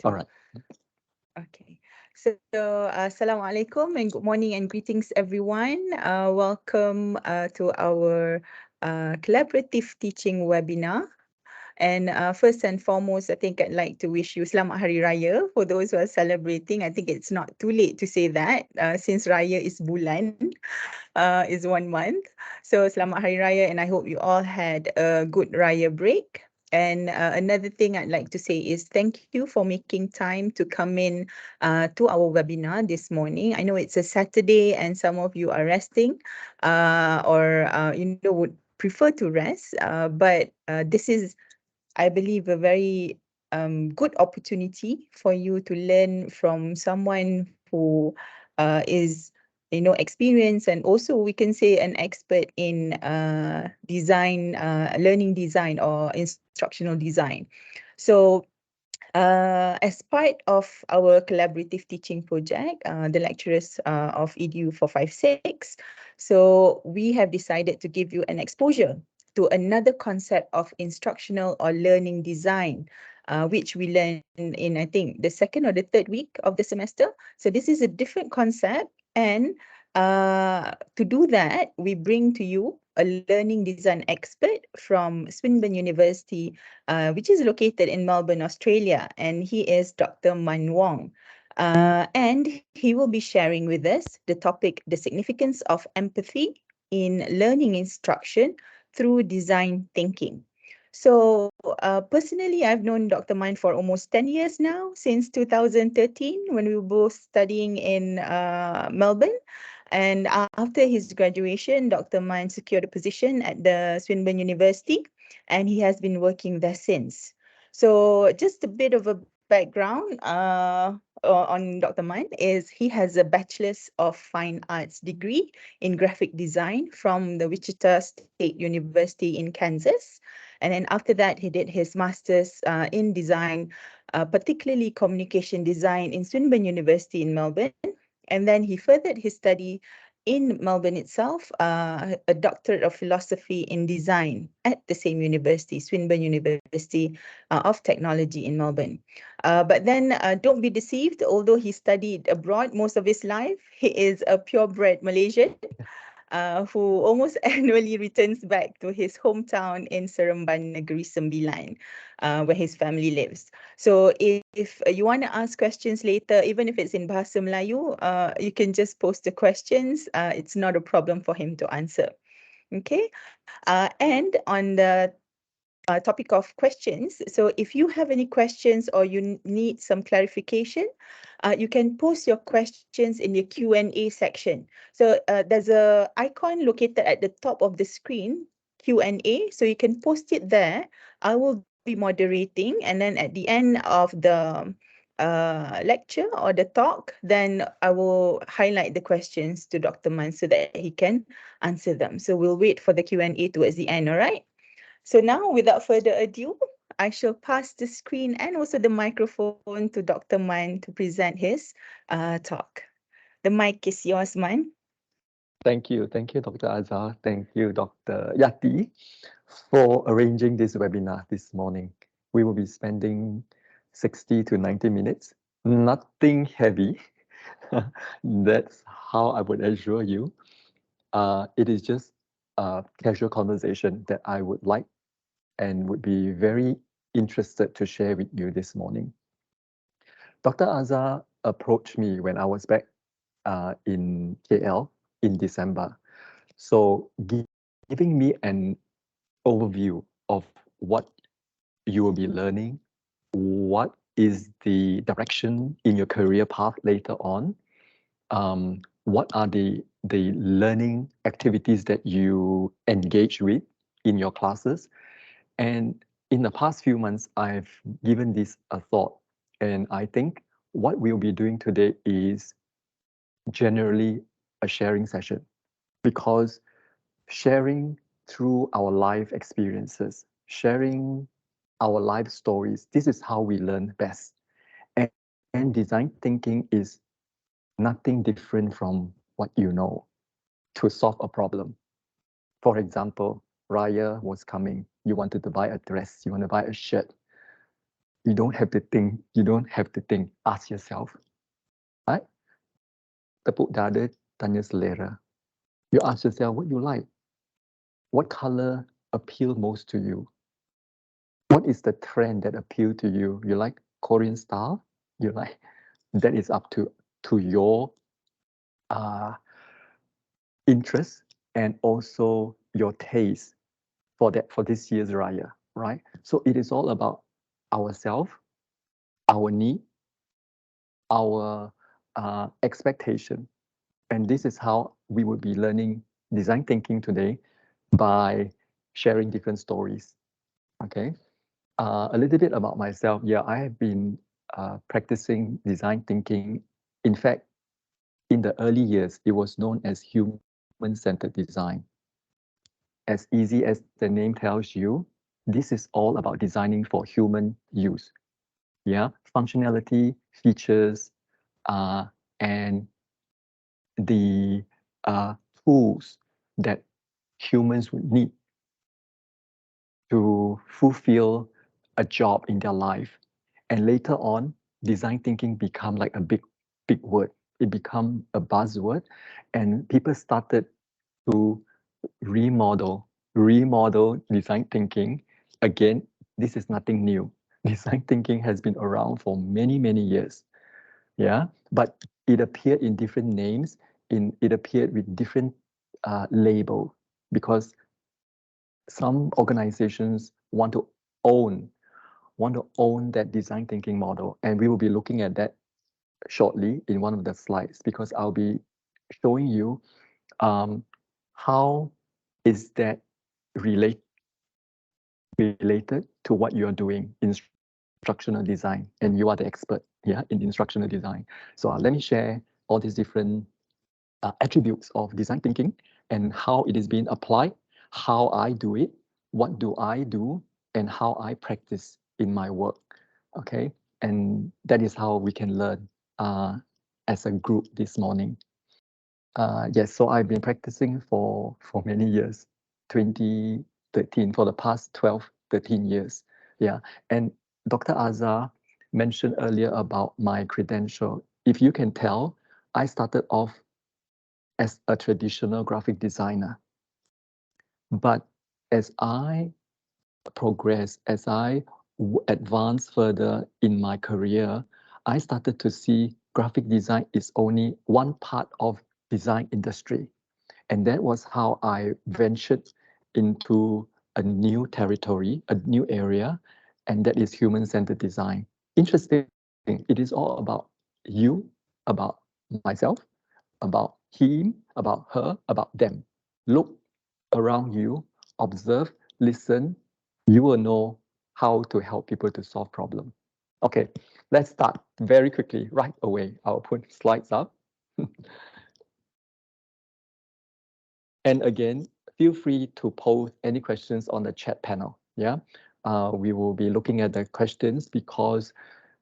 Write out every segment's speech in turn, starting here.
All right. Okay. So, Assalamualaikum and good morning and greetings, everyone. Welcome to our collaborative teaching webinar. And first and foremost, I think I'd like to wish you Selamat Hari Raya for those who are celebrating. I think it's not too late to say that since Raya is bulan, is 1 month. So Selamat Hari Raya, and I hope you all had a good Raya break. And another thing I'd like to say is thank you for making time to come in to our webinar this morning. I know it's a Saturday and some of you are resting or would prefer to rest, but this is, I believe, a very good opportunity for you to learn from someone who is, experienced, and also we can say an expert in design, learning design or instructional design. So as part of our collaborative teaching project, the lecturers of EDU 456, so we have decided to give you an exposure to another concept of instructional or learning design, which we learn in, I think, the second or the third week of the semester. So this is a different concept, and to do that, we bring to you a learning design expert from Swinburne University, which is located in Melbourne, Australia, and he is Dr. Man Wong. And he will be sharing with us the topic, the significance of empathy in learning instruction through design thinking. So personally, I've known Dr. Mine for almost 10 years now, since 2013, when we were both studying in Melbourne. And after his graduation, Dr. Mine secured a position at the Swinburne University, and he has been working there since. So just a bit of a background on Dr. Mine is he has a Bachelor's of Fine Arts degree in graphic design from the Wichita State University in Kansas. And then after that, he did his master's in design, particularly communication design in Swinburne University in Melbourne. And then he furthered his study in Melbourne itself, a doctorate of philosophy in design at the same university, Swinburne University of Technology in Melbourne. But then don't be deceived, although he studied abroad most of his life, he is a purebred Malaysian who almost annually returns back to his hometown in Seremban Negeri Sembilan, where his family lives. So if you want to ask questions later, even if it's in Bahasa Melayu, you can just post the questions. It's not a problem for him to answer. Okay. And on the topic of questions. So if you have any questions or you need some clarification, you can post your questions in the Q&A section. So there's a icon located at the top of the screen, Q&A. So you can post it there. I will be moderating, and then at the end of the lecture or the talk, then I will highlight the questions to Dr. Man so that he can answer them. So we'll wait for the Q&A towards the end, all right? So now, without further ado, I shall pass the screen and also the microphone to Dr. Man to present his talk. The mic is yours, Man. Thank you. Thank you, Dr. Azhar. Thank you, Dr. Yati, for arranging this webinar this morning. We will be spending 60 to 90 minutes. Nothing heavy. That's how I would assure you. It is just a casual conversation that I would like and would be very interested to share with you this morning. Dr. Azhar approached me when I was back in KL in December. So giving me an overview of what you will be learning, what is the direction in your career path later on, what are the learning activities that you engage with in your classes. And in the past few months, I've given this a thought. And I think what we'll be doing today is generally a sharing session, because sharing through our life experiences, sharing our life stories, this is how we learn best. And design thinking is nothing different from what you know to solve a problem. For example, Raya was coming. You wanted to buy a dress, you want to buy a shirt. You don't have to think. You don't have to think. Ask yourself, right? Tepuk dada, tanya selera. You ask yourself what you like. What color appeal most to you? What is the trend that appeal to you? You like Korean style? You like that is up to your uh, interest and also your taste for that for this year's Raya, right? So it is all about ourselves, our need, our expectation, and this is how we will be learning design thinking today by sharing different stories. Okay, a little bit about myself. Yeah, I have been practicing design thinking. In fact, in the early years, it was known as human-centered design. As easy as the name tells you, this is all about designing for human use. Yeah, functionality, features, and the tools that humans would need to fulfill a job in their life. And later on, design thinking become like a big word. It become a buzzword, and people started to remodel design thinking. Again, this is nothing new. Design thinking has been around for many years. Yeah, but it appeared in different names. It appeared with different label because some organizations own want to own that design thinking model, and we will be looking at that shortly in one of the slides because I'll be showing you how is that relate, related to what you're doing in instructional design, and you are the expert here in instructional design. So let me share all these different attributes of design thinking and how it is being applied, how I do it, what do I do, and how I practice in my work. Okay, and that is how we can learn as a group this morning. Yes, so I've been practicing for many years, 2013, for the past 12, 13 years. Yeah, and Dr. Azhar mentioned earlier about my credential. If you can tell, I started off as a traditional graphic designer. But as I progress, as I advance further in my career, I started to see graphic design is only one part of design industry. And that was how I ventured into a new territory, a new area, and that is human-centered design. Interesting, it is all about you, about myself, about him, about her, about them. Look around you, observe, listen. You will know how to help people to solve problems. Okay, let's start very quickly, right away. I'll put slides up. And again, feel free to post any questions on the chat panel. Yeah, we will be looking at the questions because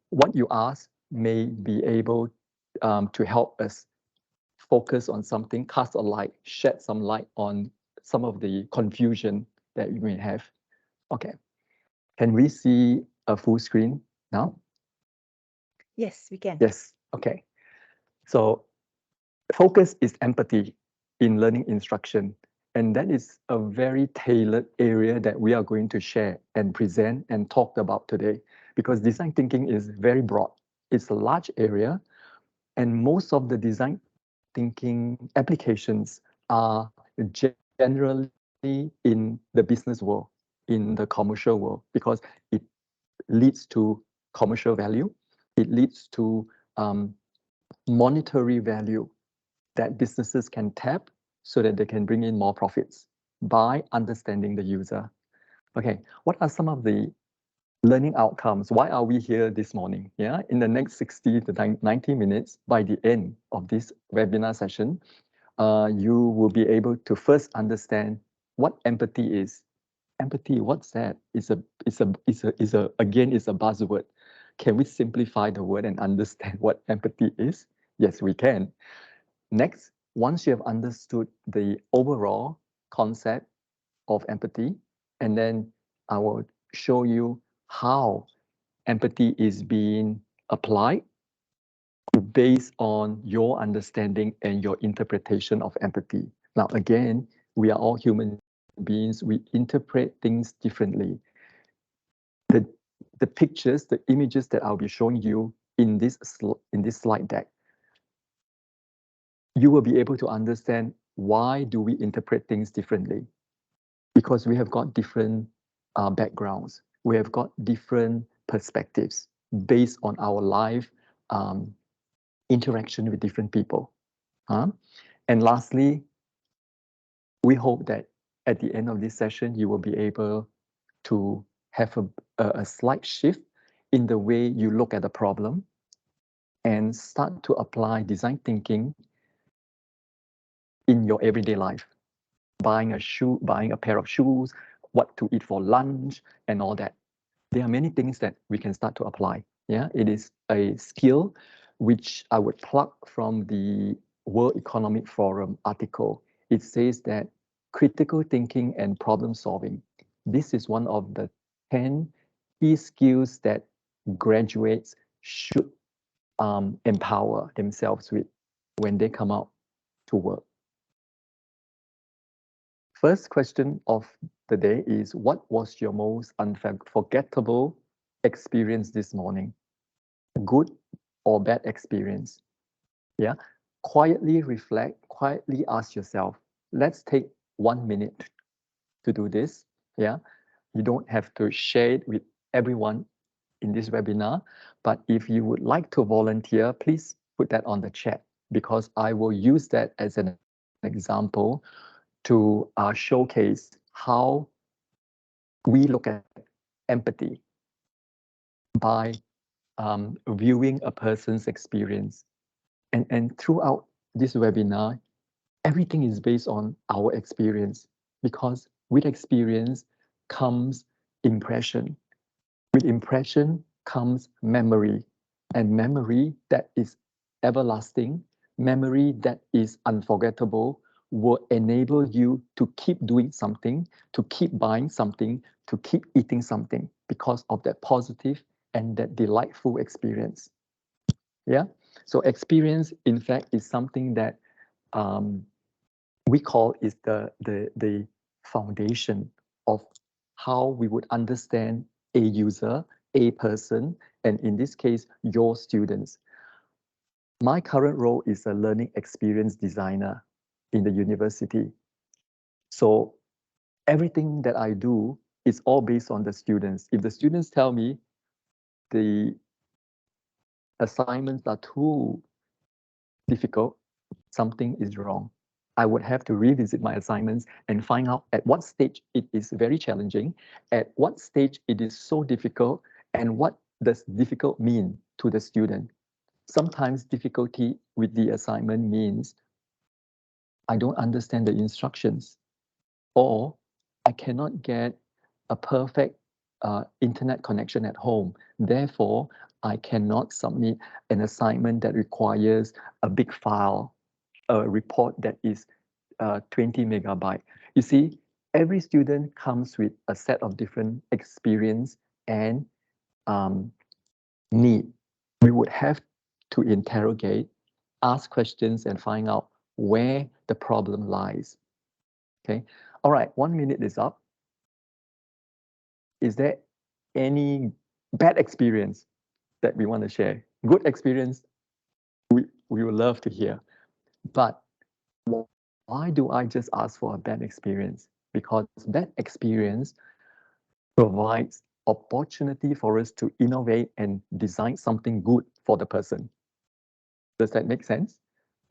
what you ask may be able to help us focus on something, cast a light, shed some light on some of the confusion that you may have. Okay, can we see a full screen now? Yes, we can. Yes, okay. So focus is empathy in learning instruction. And that is a very tailored area that we are going to share and present and talk about today because design thinking is very broad. It's a large area, and most of the design thinking applications are generally in the business world, in the commercial world, because it leads to commercial value, it leads to monetary value that businesses can tap so that they can bring in more profits by understanding the user. Okay, what are some of the learning outcomes? Why are we here this morning? Yeah, in the next 60 to 90 minutes, by the end of this webinar session, you will be able to first understand what empathy is. Empathy, what's that? Again, it's a buzzword. Can we simplify the word and understand what empathy is? Yes, we can. Next, once you have understood the overall concept of empathy, and then I will show you how empathy is being applied based on your understanding and your interpretation of empathy. Now, again, we are all human beings. We interpret things differently. The pictures, the images that I'll be showing you in this slide deck, you will be able to understand why do we interpret things differently. Because we have got different backgrounds. We have got different perspectives based on our life interaction with different people. And lastly, we hope that at the end of this session, you will be able to have a slight shift in the way you look at the problem and start to apply design thinking in your everyday life. Buying a pair of shoes, what to eat for lunch, and all that. There are many things that we can start to apply. Yeah, it is a skill which I would pluck from the World Economic Forum article. It says that critical thinking and problem solving, this is one of the 10 key skills that graduates should empower themselves with when they come out to work. First question of the day is, what was your most unforgettable experience this morning? Good or bad experience? Yeah. Quietly reflect, quietly ask yourself. Let's take 1 minute to do this. Yeah. You don't have to share it with everyone in this webinar, but if you would like to volunteer, please put that on the chat, because I will use that as an example to showcase how we look at empathy by viewing a person's experience. And throughout this webinar, everything is based on our experience, because with experience comes impression. With impression comes memory, and memory that is everlasting, memory that is unforgettable, will enable you to keep doing something, to keep buying something, to keep eating something, because of that positive and that delightful experience. Yeah. So experience, in fact, is something that we call is the foundation of how we would understand a user, a person, and in this case, your students. My current role is a learning experience designer in the university. So everything that I do is all based on the students. If the students tell me the assignments are too difficult, something is wrong. I would have to revisit my assignments and find out at what stage it is very challenging, at what stage it is so difficult, and what does difficult mean to the student. Sometimes difficulty with the assignment means I don't understand the instructions, or I cannot get a perfect internet connection at home. Therefore, I cannot submit an assignment that requires a big file, a report that is 20 megabyte. You see, every student comes with a set of different experience and need. We would have to interrogate, ask questions, and find out where the problem lies. Okay. All right, 1 minute is up. Is there any bad experience that we want to share? Good experience, we would love to hear. But why do I just ask for a bad experience? Because bad experience provides opportunity for us to innovate and design something good for the person. Does that make sense?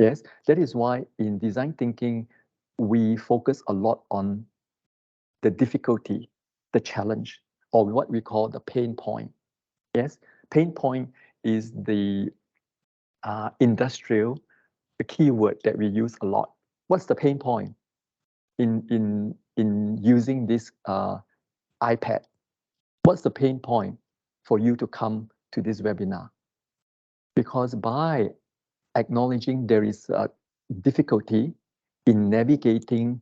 Yes, that is why in design thinking, we focus a lot on the difficulty, the challenge, or what we call the pain point. Yes, pain point is the industrial, the keyword that we use a lot. What's the pain point in using this iPad? What's the pain point for you to come to this webinar? Because by acknowledging there is a difficulty in navigating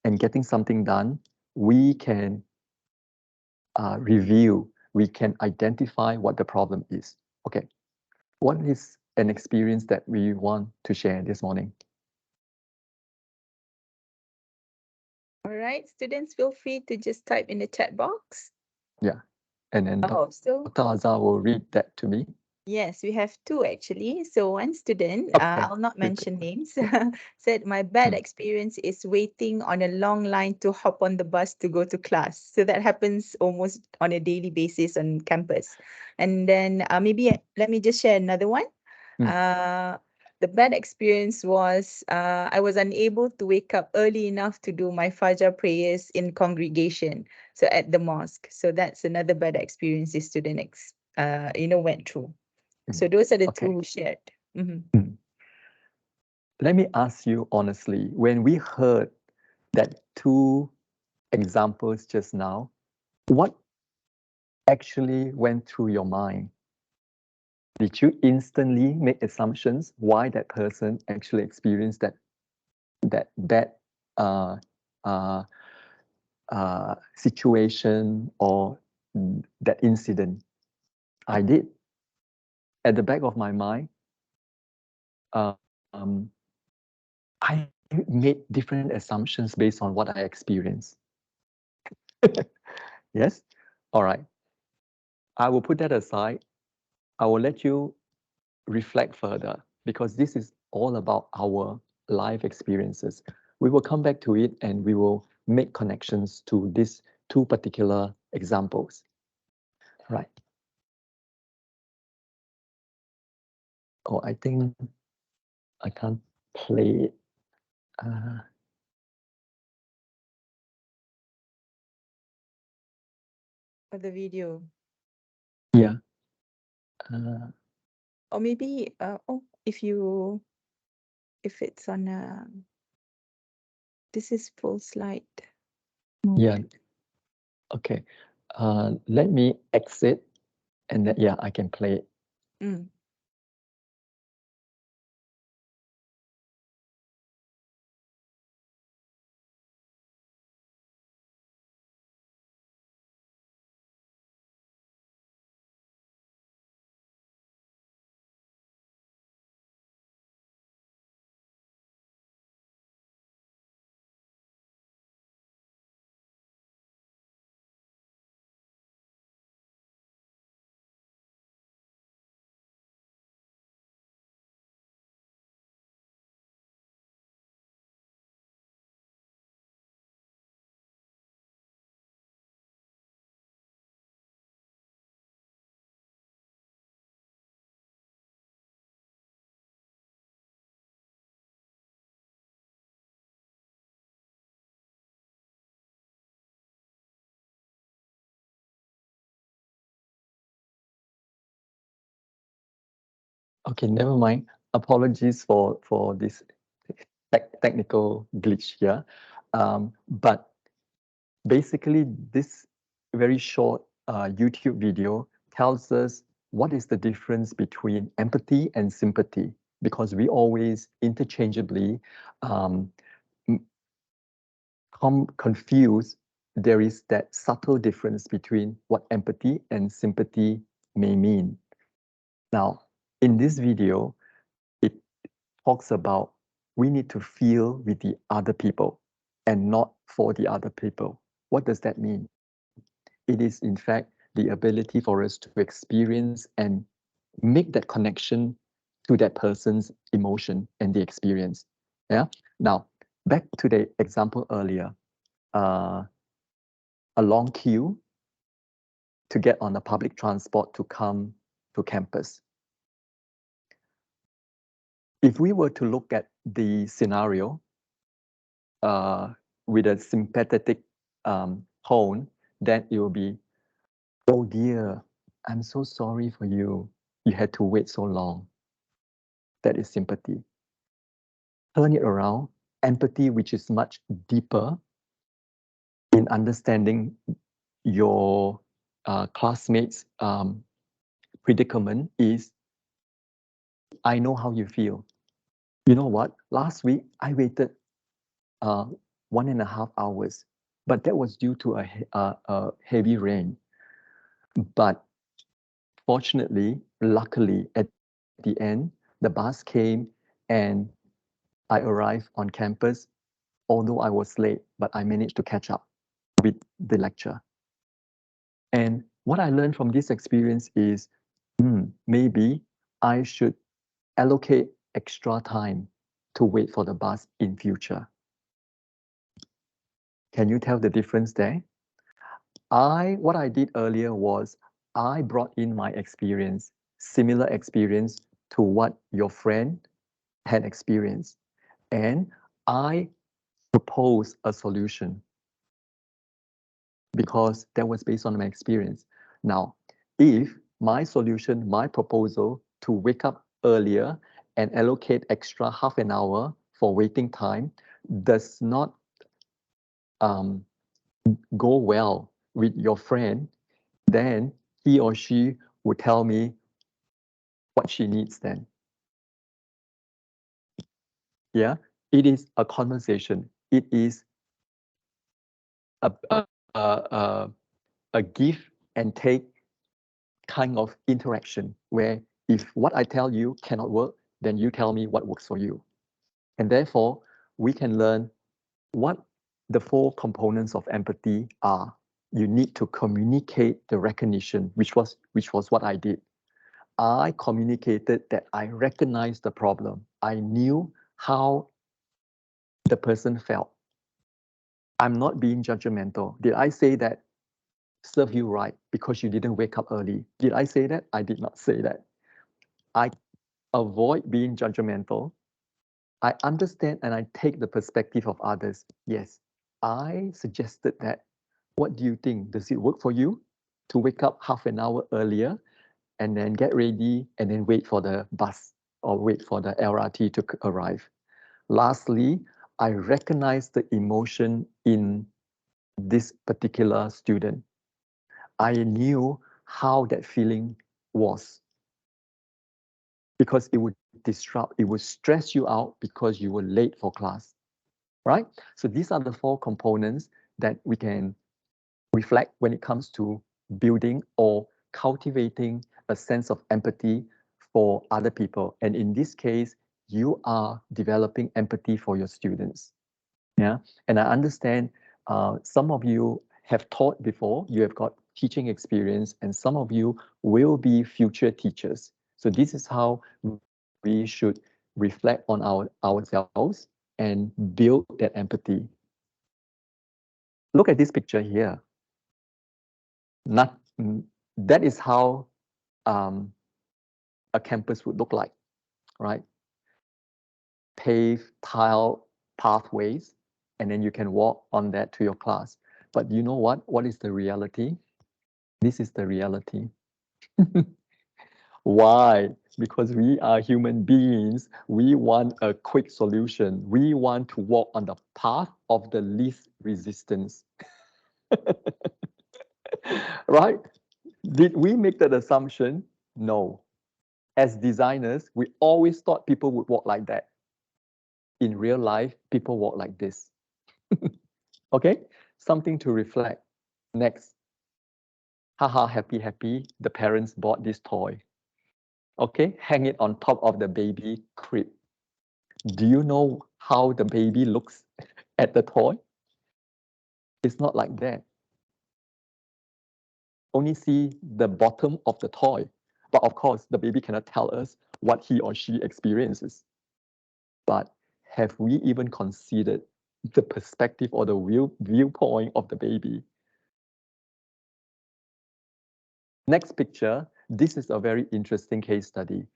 and getting something done, we can review we can identify what the problem is. Okay, what is an experience that we want to share this morning? All right, students, feel free to just type in the chat box. Yeah, and then Oh, so Dr. Azhar will read that to me. yes, we have two actually. So one student, Okay, I'll not good. mention names, said my bad Mm. experience is waiting on a long line to hop on the bus to go to class. So that happens almost on a daily basis on campus. And then maybe let me just share another one. Mm. The bad experience was I was unable to wake up early enough to do my Fajr prayers in congregation, so at the mosque. So that's another bad experience the student went through. So those are the two Okay. who shared. Mhm. Let me ask you honestly, when we heard that two examples just now, what actually went through your mind? Did you instantly make assumptions why that person actually experienced that bad uh, uh, situation or that incident? I did. At the back of my mind, um, I made different assumptions based on what I experienced. Yes? All right. I will put that aside. I will let you reflect further because this is all about our life experiences. We will come back to it and we will make connections to these two particular examples. Right. Oh, I think I can't play it. For the video. Yeah. Or maybe if it's on this is full slide mode. Yeah. Okay. Let me exit and then, yeah, I can play it. Mm. Okay, never mind. Apologies for this technical glitch here. But basically, this very short YouTube video tells us what is the difference between empathy and sympathy, because we always interchangeably um, confuse. There is that subtle difference between what empathy and sympathy may mean. Now, in this video, it talks about we need to feel with the other people and not for the other people. What does that mean? It is, in fact, the ability for us to experience and make that connection to that person's emotion and the experience. Yeah. Now, back to the example earlier, a long queue to get on a public transport to come to campus. If we were to look at the scenario with a sympathetic tone, then it will be, oh dear, I'm so sorry for you. You had to wait so long. That is sympathy. Turn it around, empathy, which is much deeper in understanding your classmates' predicament, is I know how you feel. You know what? Last week, I waited 1.5 hours, but that was due to a heavy rain. But fortunately, luckily, at the end, the bus came and I arrived on campus, although I was late, but I managed to catch up with the lecture. And what I learned from this experience is maybe I should allocate extra time to wait for the bus in future. Can you tell the difference there? What I did earlier was I brought in my experience, similar experience to what your friend had experienced. And I proposed a solution because that was based on my experience. Now, if my solution, my proposal to wake up earlier and allocate extra half an hour for waiting time does not go well with your friend, then he or she would tell me what she needs then. Yeah, it is a conversation. It is a, a, a, a give and take kind of interaction where if what I tell you cannot work, then you tell me what works for you. And therefore, we can learn what the 4 components of empathy are. You need to communicate the recognition, which was what I did. I communicated that I recognized the problem. I knew how the person felt. I'm not being judgmental. Did I say that serve you right because you didn't wake up early? Did I say that? I did not say that. I avoid being judgmental. I understand and I take the perspective of others. Yes, I suggested that. What do you think? Does it work for you to wake up half an hour earlier and then get ready and then wait for the bus or wait for the LRT to arrive? Lastly, I recognize the emotion in this particular student. I knew how that feeling was because it would disrupt, it would stress you out because you were late for class, right? So these are the 4 components that we can reflect when it comes to building or cultivating a sense of empathy for other people. And in this case, you are developing empathy for your students. Yeah, and I understand some of you have taught before, you have got teaching experience, and some of you will be future teachers. So this is how we should reflect on ourselves and build that empathy. Look at this picture here. That is how a campus would look like, right? Paved tile pathways, and then you can walk on that to your class. But you know what? What is the reality? This is the reality. Why? Because we are human beings. We want a quick solution. We want to walk on the path of the least resistance. Right? Did we make that assumption? No. As designers, we always thought people would walk like that. In real life, people walk like this. Okay? Something to reflect. Next. Haha, happy, happy. The parents bought this toy. Okay? Hang it on top of the baby crib. Do you know how the baby looks at the toy? It's not like that. Only see the bottom of the toy. But of course, the baby cannot tell us what he or she experiences. But have we even considered the perspective or the viewpoint of the baby? Next picture, this is a very interesting case study.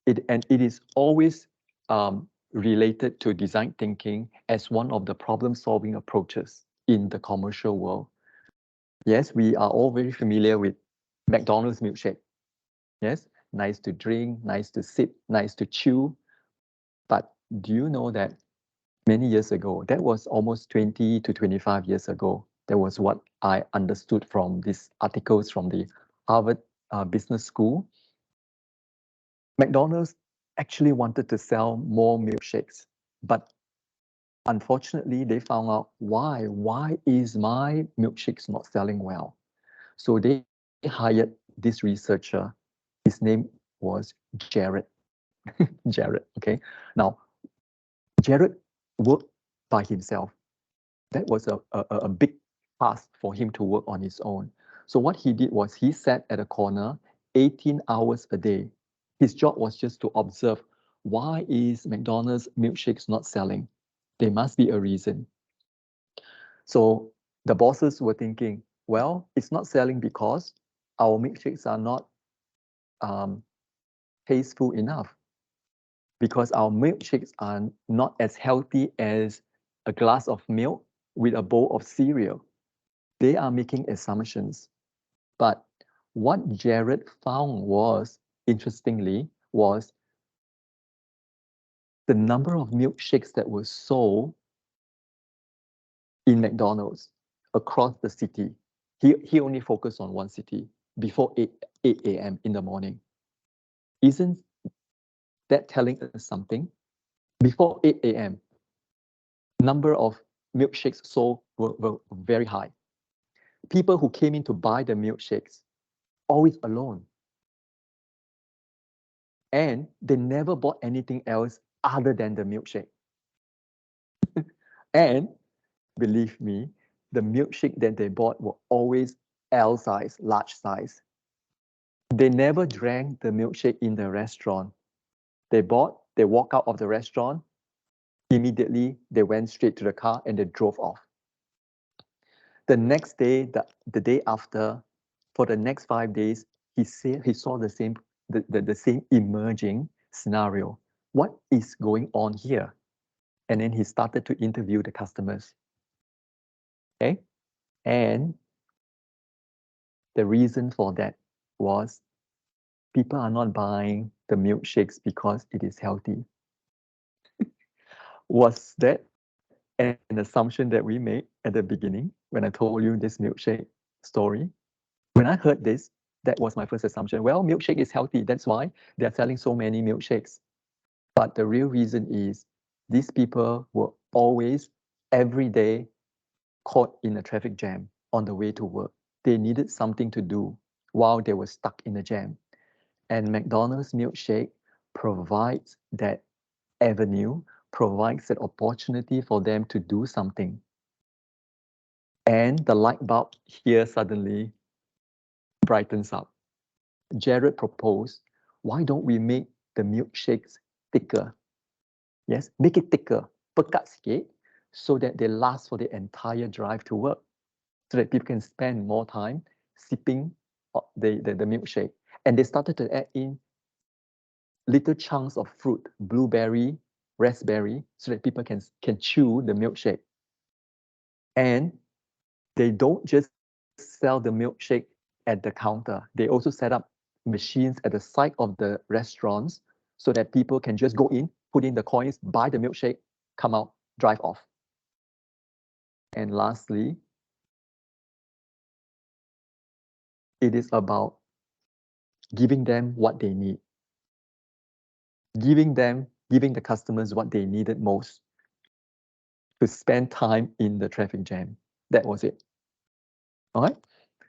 It is always related to design thinking as one of the problem-solving approaches in the commercial world. Yes, we are all very familiar with McDonald's milkshake. Yes, nice to drink, nice to sip, nice to chew. But do you know that many years ago, that was almost 20 to 25 years ago, that was what I understood from these articles from the Harvard Business School. McDonald's actually wanted to sell more milkshakes, but unfortunately, they found out why. Why is my milkshakes not selling well? So they hired this researcher. His name was Jared. Jared, okay? Now, Jared worked by himself. That was a big task for him to work on his own. So what he did was he sat at a corner 18 hours a day. His job was just to observe, why is McDonald's milkshakes not selling? There must be a reason. So the bosses were thinking, well, it's not selling because our milkshakes are not tasteful enough, because our milkshakes are not as healthy as a glass of milk with a bowl of cereal. They are making assumptions. But what Jared found was, interestingly, was the number of milkshakes that were sold in McDonald's across the city. He only focused on one city before 8 a.m. in the morning. Isn't that telling us something? Before 8 a.m., number of milkshakes sold were very high. People who came in to buy the milkshakes, always alone. And they never bought anything else other than the milkshake. And believe me, the milkshake that they bought were always L size, large size. They never drank the milkshake in the restaurant. They walk out of the restaurant, immediately they went straight to the car and they drove off. The next day, the day after, for the next 5 days, he saw the same emerging scenario. What is going on here? And then he started to interview the customers. Okay, and the reason for that was people are not buying the milkshakes because it is healthy. Was that an assumption that we made at the beginning when I told you this milkshake story? When I heard this, that was my first assumption. Well, milkshake is healthy. That's why they're selling so many milkshakes. But the real reason is these people were always, every day, caught in a traffic jam on the way to work. They needed something to do while they were stuck in a jam. And McDonald's milkshake provides that avenue, provides that opportunity for them to do something. And the light bulb here suddenly brightens up. Jared proposed, why don't we make the milkshakes thicker? Yes, make it thicker, pekat sikit, so that they last for the entire drive to work, so that people can spend more time sipping the milkshake. And they started to add in little chunks of fruit, blueberry, raspberry, so that people can chew the milkshake. And they don't just sell the milkshake at the counter. They also set up machines at the side of the restaurants so that people can just go in, put in the coins, buy the milkshake, come out, drive off. And lastly, it is about giving them what they need. Giving the customers what they needed most, to spend time in the traffic jam. That was it. All right.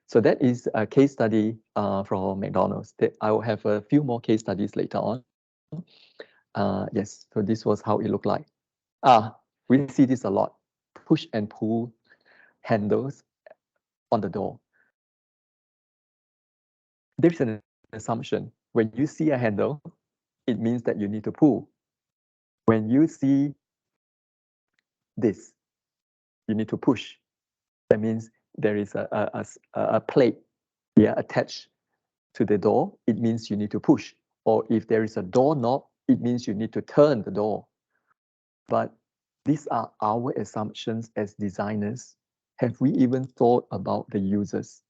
So that is a case study from McDonald's. I will have a few more case studies later on. Yes, so this was how it looked like. We see this a lot. Push and pull handles on the door. There's an assumption. When you see a handle, it means that you need to pull. When you see this, you need to push. That means there is a plate attached to the door. It means you need to push. Or if there is a doorknob, it means you need to turn the door. But these are our assumptions as designers. Have we even thought about the users?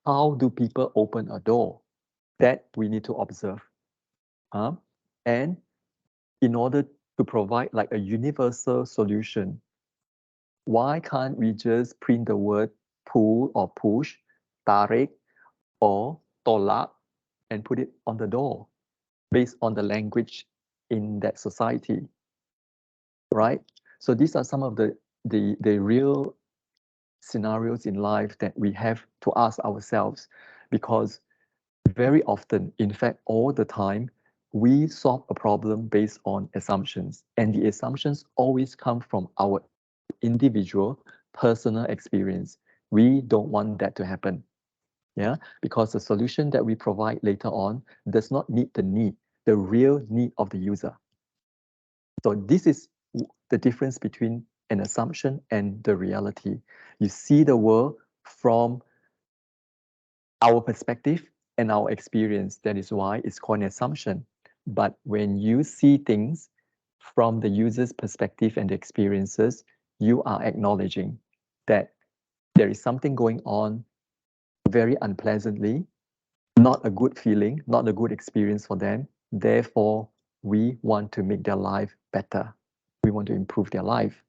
How do people open a door? That we need to observe. And in order to provide like a universal solution, why can't we just print the word pull or push, tarik or tolak, and put it on the door based on the language in that society, right? So these are some of the real scenarios in life that we have to ask ourselves, because very often, in fact, all the time, we solve a problem based on assumptions, and the assumptions always come from our individual personal experience. We don't want that to happen. Yeah, because the solution that we provide later on does not meet the real need of the user. So this is the difference between an assumption and the reality. You see the world from our perspective and our experience. That is why it's called an assumption. But when you see things from the user's perspective and experiences, you are acknowledging that there is something going on very unpleasantly, not a good feeling, not a good experience for them. Therefore, we want to make their life better. We want to improve their life.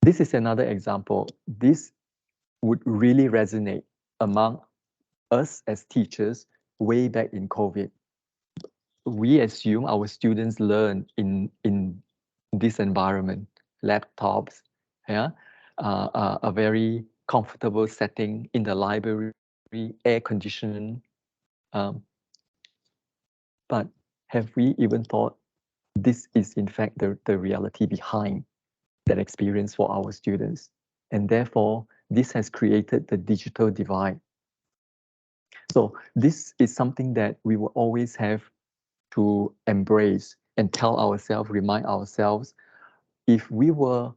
This is another example. This would really resonate among us as teachers way back in COVID. We assume our students learn in this environment, laptops, yeah, a very comfortable setting in the library, air conditioning. Um, but have we even thought this is in fact the reality behind that experience for our students? And therefore, this has created the digital divide. So this is something that we will always have to embrace and tell ourselves, remind ourselves, if we were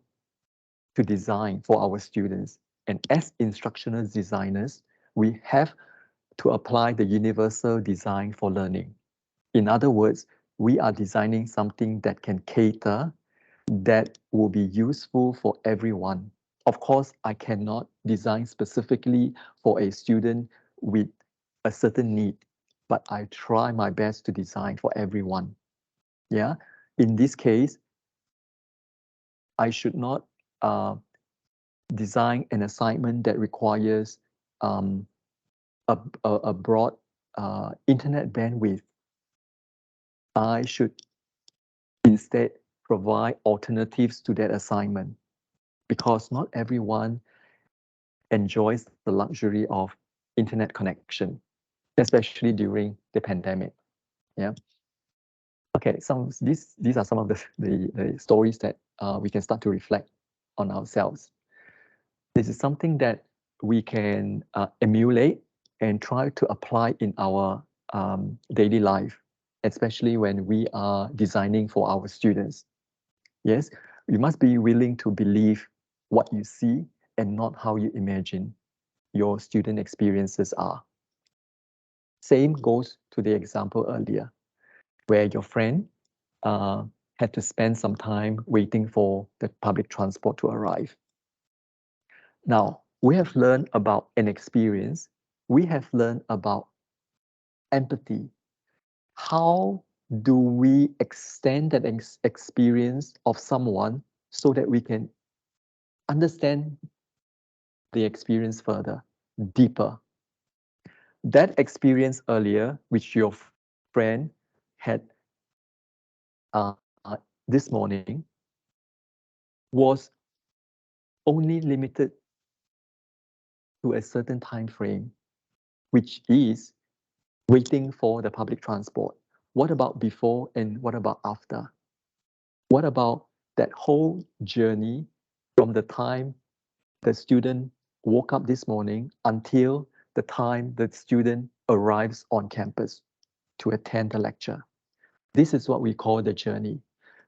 to design for our students, and as instructional designers, we have to apply the universal design for learning. In other words, we are designing something that can cater, that will be useful for everyone. Of course, I cannot design specifically for a student with a certain need, but I try my best to design for everyone. Yeah, in this case, I should not design an assignment that requires um, a broad internet bandwidth. I should instead provide alternatives to that assignment, because not everyone enjoys the luxury of internet connection, especially during the pandemic. Yeah. Okay, these are some of the stories that we can start to reflect on ourselves. This is something that we can emulate and try to apply in our daily life, especially when we are designing for our students. Yes, you must be willing to believe what you see and not how you imagine your student experiences are. Same goes to the example earlier, where your friend had to spend some time waiting for the public transport to arrive. Now, we have learned about an experience. We have learned about empathy. How do we extend that experience of someone so that we can understand the experience further, deeper? That experience earlier, which your friend had uh, this morning, was only limited to a certain time frame, which is waiting for the public transport. What about before and what about after? What about that whole journey from the time the student woke up this morning until the time the student arrives on campus to attend the lecture? This is what we call the journey.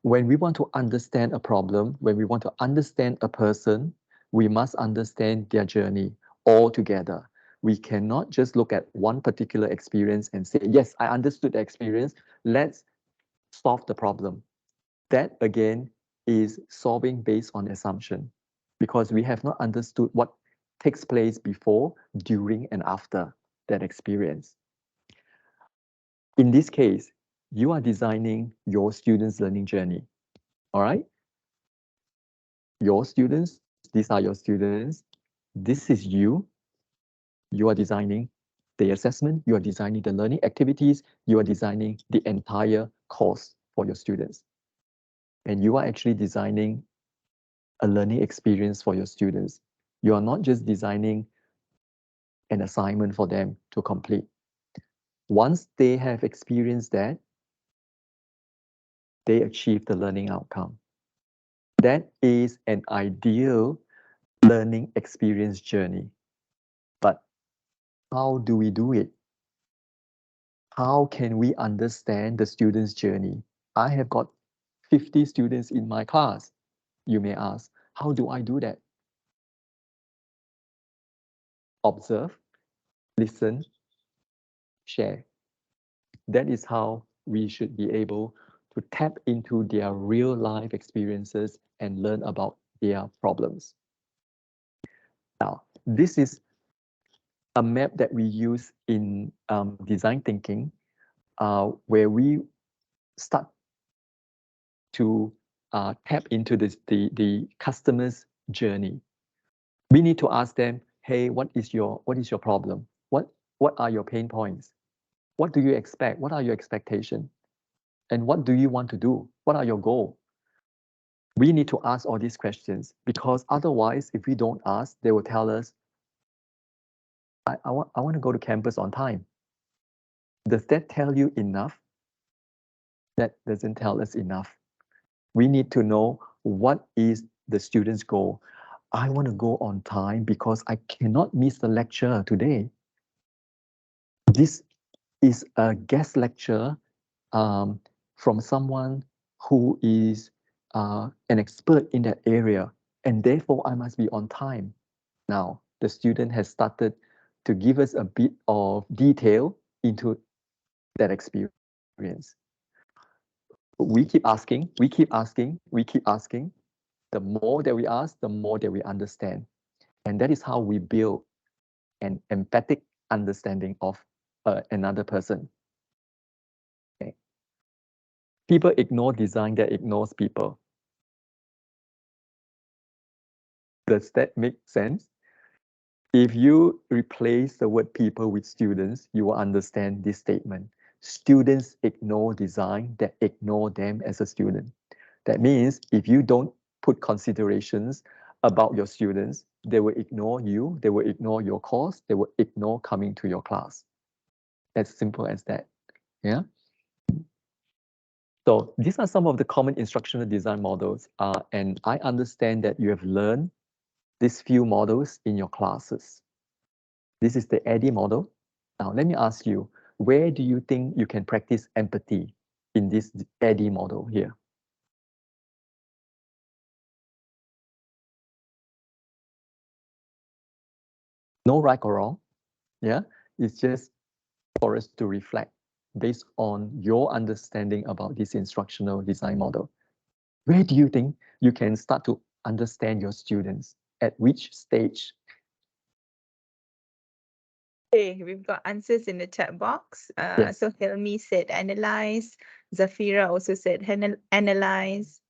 When we want to understand a problem, when we want to understand a person, we must understand their journey altogether. We cannot just look at one particular experience and say, yes, I understood the experience, let's solve the problem. That again is solving based on assumption, because we have not understood what takes place before, during, and after that experience. In this case, you are designing your students' learning journey. All right? Your students, these are your students. This is you. You are designing the assessment, you are designing the learning activities, you are designing the entire course for your students. and you are actually designing a learning experience for your students. You are not just designing an assignment for them to complete. Once they have experienced that, they achieve the learning outcome. That is an ideal learning experience journey. But how do we do it? How can we understand the student's journey? I have got 50 students in my class. You may ask, how do I do that? Observe, listen, share. That is how we should be able to tap into their real life experiences and learn about their problems. Now, this is a map that we use in design thinking, where we start to tap into the customer's journey. We need to ask them, hey, what is your problem? What are your pain points? What do you expect? What are your expectations? And what do you want to do? What are your goals? We need to ask all these questions, because otherwise, if we don't ask, they will tell us, I want to go to campus on time. Does that tell you enough? That doesn't tell us enough. We need to know what is the student's goal. I want to go on time because I cannot miss the lecture today. This is a guest lecture from someone who is an expert in that area, and therefore I must be on time. Now, the student has started to give us a bit of detail into that experience. We keep asking, we keep asking, we keep asking. The more that we ask, the more that we understand. And that is how we build an empathic understanding of another person. Okay. People ignore design that ignores people. Does that make sense? If you replace the word people with students, you will understand this statement. Students ignore design that ignore them as a student. That means if you don't put considerations about your students, they will ignore you, they will ignore your course, they will ignore coming to your class. As simple as that. Yeah. So these are some of the common instructional design models, and I understand that you have learned these few models in your classes. This is the ADDIE model. Now, let me ask you, where do you think you can practice empathy in this ADDIE model here? No right or wrong. Yeah, it's just for us to reflect based on your understanding about this instructional design model. Where do you think you can start to understand your students? At which stage? Okay, we've got answers in the chat box. Yes. So Helmi said analyze. Zafira also said analyze.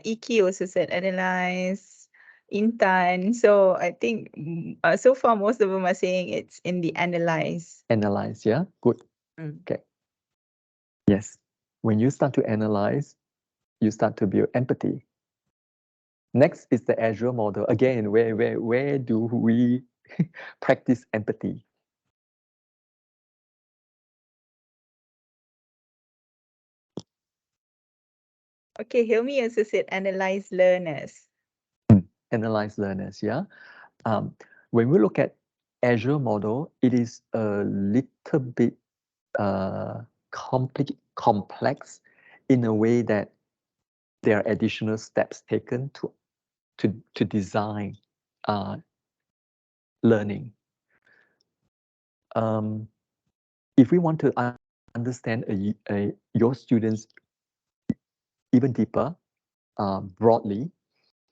Iki also said analyze. Intan. So I think so far most of them are saying it's in the analyze. Analyze, yeah? Good. Okay. Yes. When you start to analyze, you start to build empathy. Next is the Azure model. Again, where do we practice empathy? Okay, Hilmi also said analyze learners. Analyze learners, yeah. When we look at Azure model, it is a little bit complex in a way that there are additional steps taken to design learning. If we want to understand your students even deeper, broadly,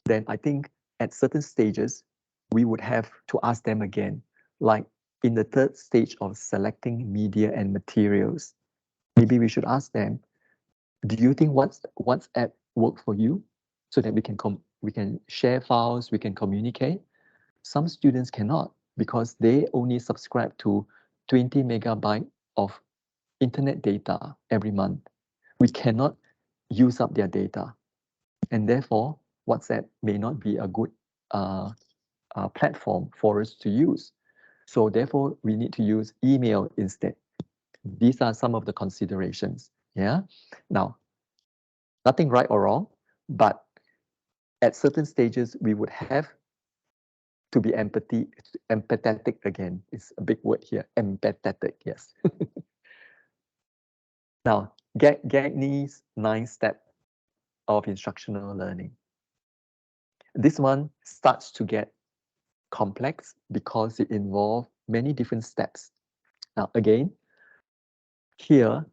then I think at certain stages, we would have to ask them again, like in the third stage of selecting media and materials, maybe we should ask them, do you think WhatsApp work for you? So that we can share files, we can communicate. Some students cannot because they only subscribe to 20 megabyte of internet data every month. We cannot use up their data. And therefore, WhatsApp may not be a good platform for us to use. So therefore, we need to use email instead. These are some of the considerations. Yeah. Now, nothing right or wrong, but at certain stages, we would have to be empathetic again. It's a big word here, empathetic, yes. Now, Gagne's 9-step of instructional learning. This one starts to get complex because it involves many different steps. Now, again, here,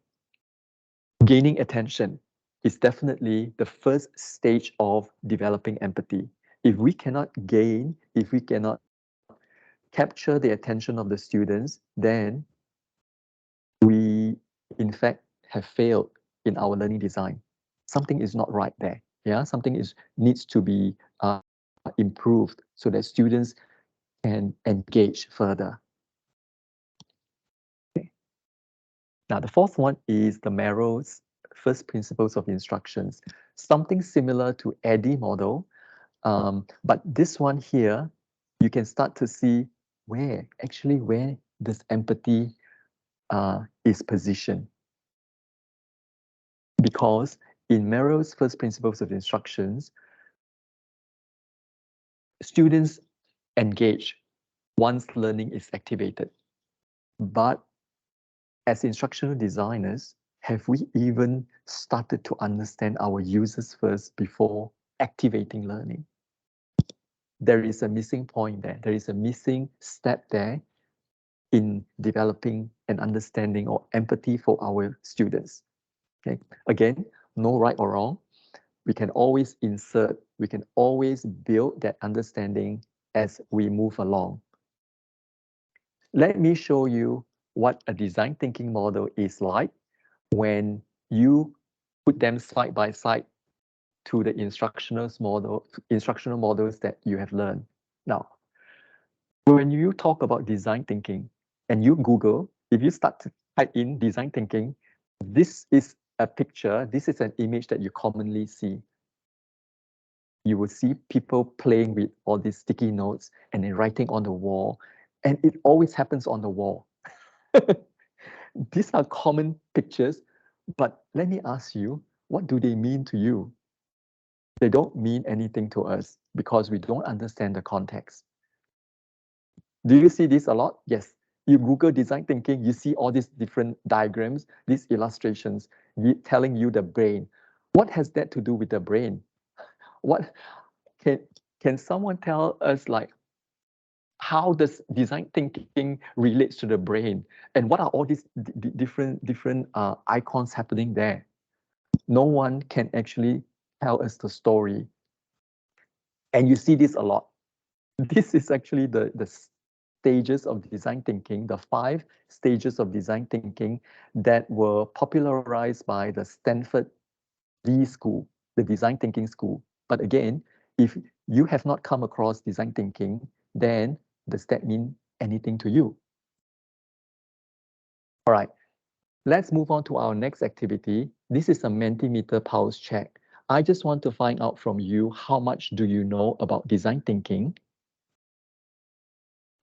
gaining attention is definitely the first stage of developing empathy. If we cannot capture the attention of the students, then we, in fact, have failed in our learning design. Something is not right there. Yeah, something needs to be improved so that students can engage further. Okay. Now, the fourth one is the Merrill's first principles of instructions, something similar to ADDIE model, but this one here, you can start to see where this empathy is positioned. Because in Merrill's first principles of instructions, students engage once learning is activated. But as instructional designers, have we even started to understand our users first before activating learning? There is a missing point there. There is a missing step there in developing an understanding or empathy for our students. Okay. Again, no right or wrong. We can always insert, we can always build that understanding as we move along. Let me show you what a design thinking model is like when you put them side by side to the instructional models that you have learned. Now, when you talk about design thinking and you Google, if you start to type in design thinking, this is a picture, this is an image that you commonly see. You will see people playing with all these sticky notes and then writing on the wall, and it always happens on the wall. These are common pictures, but let me ask you, what do they mean to you? They don't mean anything to us because we don't understand the context. Do you see this a lot? Yes. You Google design thinking, you see all these different diagrams, these illustrations telling you the brain. What has that to do with the brain? What can someone tell us, like, how does design thinking relates to the brain, and what are all these different icons happening there? No one can actually tell us the story, and you see this a lot. This is actually the stages of design thinking, the 5 stages of design thinking that were popularized by the Stanford D School, the design thinking school. But again, if you have not come across design thinking, then does that mean anything to you? All right, let's move on to our next activity. This is a Mentimeter pulse check. I just want to find out from you, how much do you know about design thinking?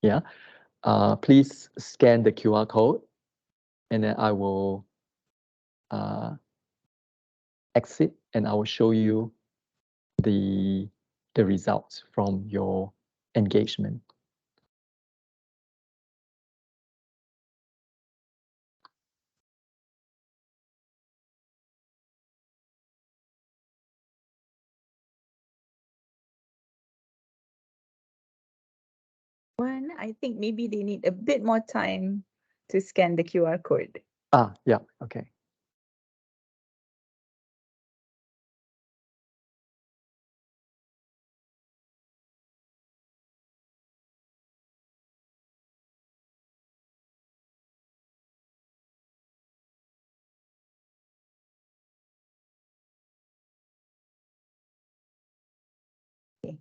Yeah, please scan the QR code, and then I will exit, and I will show you the results from your engagement. I think maybe they need a bit more time to scan the QR code. Yeah, okay. Okay.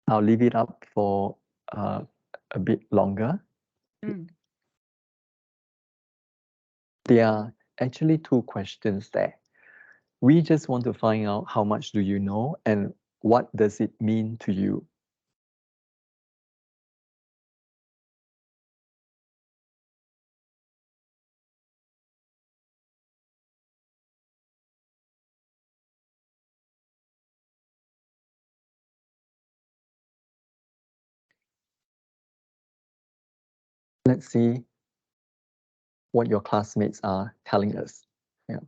I'll leave it up for a bit longer. Mm. There are actually two questions there. We just want to find out how much do you know and what does it mean to you. Let's see what your classmates are telling us. Yeah.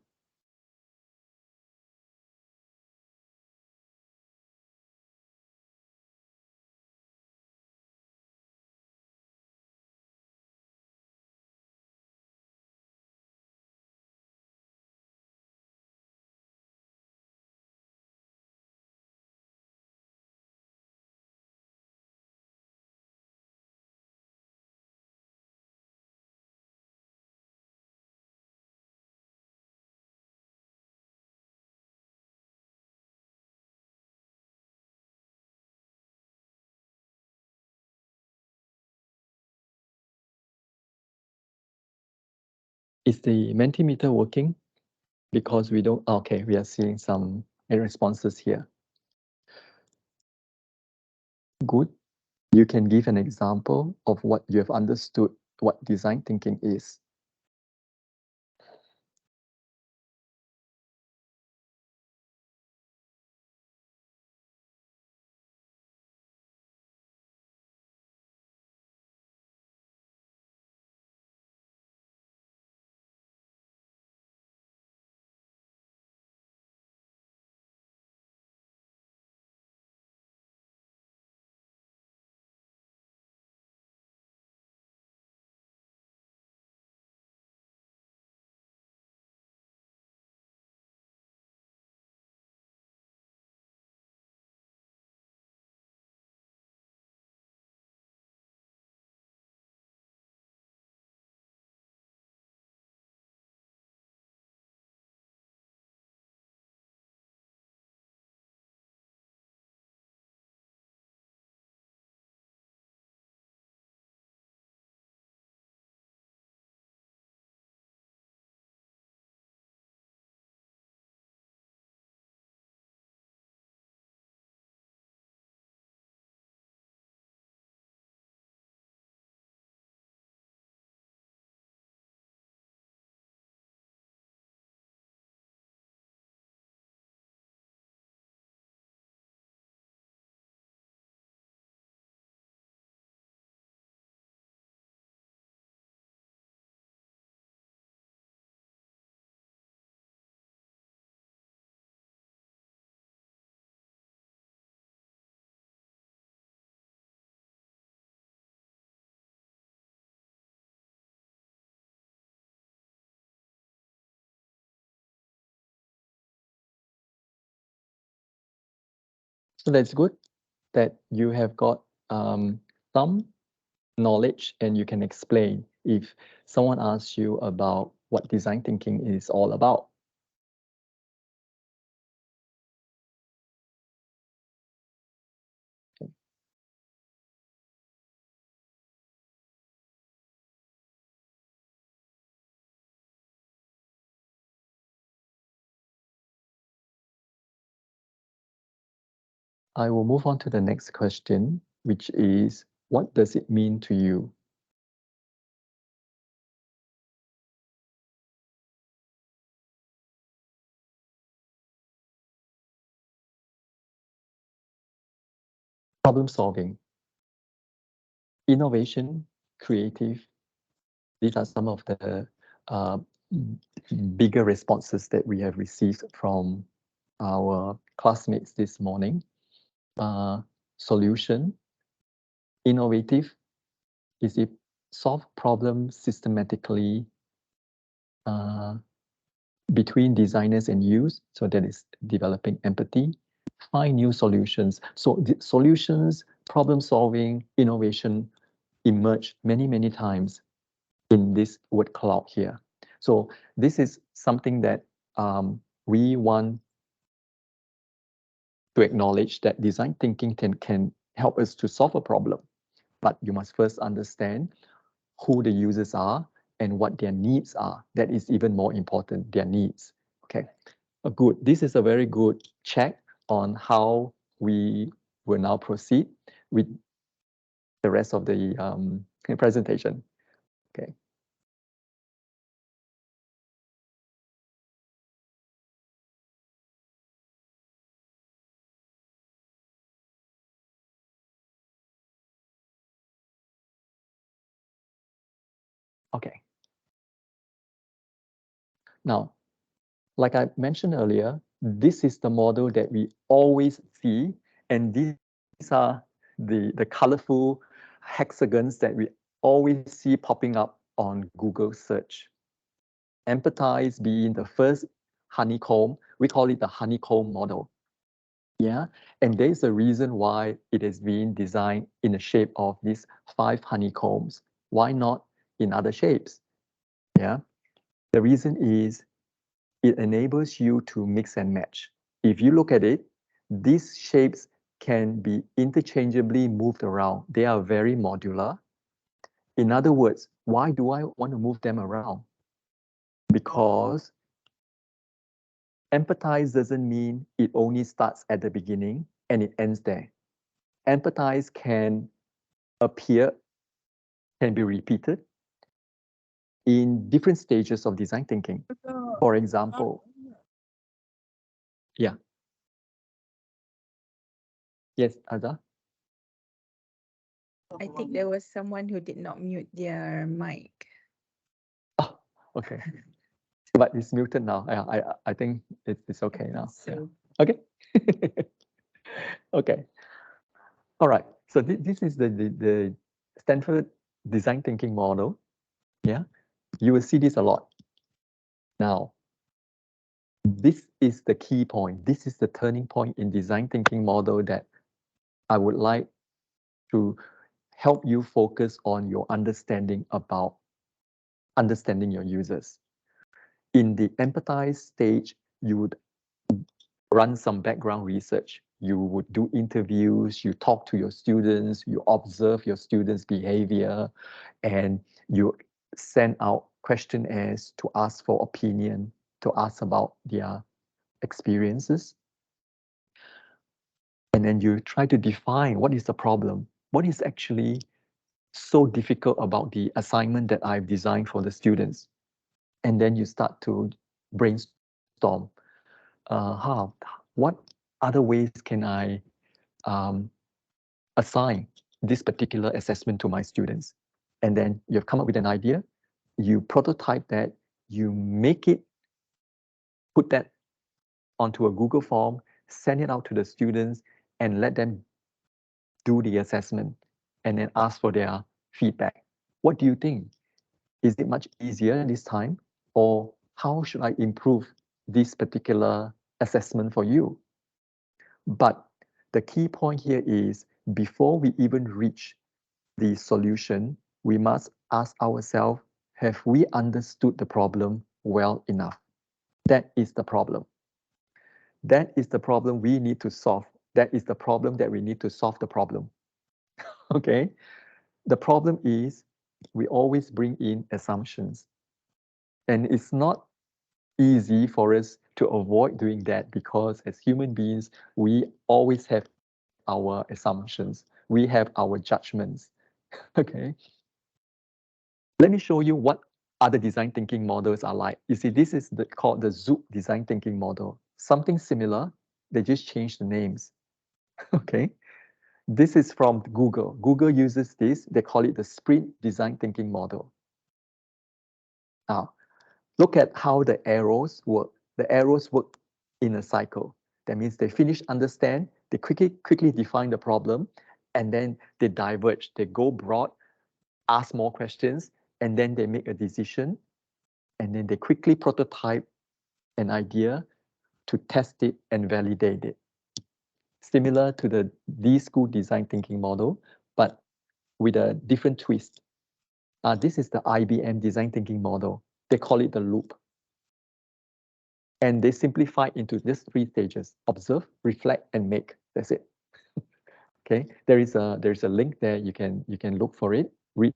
Is the Mentimeter working? Because we don't, okay, we are seeing some responses here. Good. You can give an example of what you have understood what design thinking is. So that's good that you have got some knowledge and you can explain if someone asks you about what design thinking is all about. Okay. I will move on to the next question, which is, what does it mean to you? Problem solving, innovation, creative. These are some of the bigger responses that we have received from our classmates this morning. Solution, innovative, is it solve problems systematically between designers and use, so that is developing empathy, find new solutions. So the solutions, problem solving, innovation emerge many times in this word cloud here. So this is something that we want to acknowledge, that design thinking can help us to solve a problem. But you must first understand who the users are and what their needs are. That is even more important, their needs. Okay, good. This is a very good check on how we will now proceed with the rest of the presentation. Okay. Okay. Now, like I mentioned earlier, this is the model that we always see, and these are the colorful hexagons that we always see popping up on Google search. Empathize being the first honeycomb, we call it the honeycomb model. Yeah, and there's a reason why it is being designed in the shape of these 5 honeycombs. Why not in other shapes? Yeah, the reason is it enables you to mix and match. If you look at it, these shapes can be interchangeably moved around. They are very modular. In other words, why do I want to move them around? Because empathize doesn't mean it only starts at the beginning and it ends there. Empathize can appear, can be repeated in different stages of design thinking. For example, yeah. Yes, Ada? I think there was someone who did not mute their mic. Oh, okay. But it's muted now. I think it's okay now. Yeah. Okay. Okay. All right. So this is the Stanford design thinking model. Yeah. You will see this a lot. Now, this is the key point. This is the turning point in design thinking model that I would like to help you focus on your understanding about understanding your users. In the empathize stage, you would run some background research. You would do interviews, you talk to your students, you observe your students' behavior, and you send out questionnaires to ask for opinion, to ask about their experiences. And then you try to define what is the problem, what is actually so difficult about the assignment that I've designed for the students. And then you start to brainstorm. What other ways can I assign this particular assessment to my students? And then you've come up with an idea, you prototype that, you make it, put that onto a Google form, send it out to the students, and let them do the assessment, and then ask for their feedback. What do you think? Is it much easier this time? Or how should I improve this particular assessment for you? But the key point here is before we even reach the solution, we must ask ourselves, have we understood the problem well enough? That is the problem. That is the problem we need to solve. That is the problem that we need to solve the problem. Okay? The problem is we always bring in assumptions. And it's not easy for us to avoid doing that because as human beings, we always have our assumptions. We have our judgments. Okay. Let me show you what other design thinking models are like. You see, this is called the Zoop design thinking model. Something similar, they just changed the names. Okay. This is from Google. Google uses this. They call it the Sprint design thinking model. Now, look at how the arrows work. The arrows work in a cycle. That means they finish understand, they quickly define the problem, and then they diverge. They go broad, ask more questions, and then they make a decision, and then they quickly prototype an idea to test it and validate it. Similar to the D-School design thinking model, but with a different twist. This is the IBM design thinking model. They call it the loop. And they simplify into just 3 stages: observe, reflect, and make. That's it. Okay, there's a link there. You can look for it, read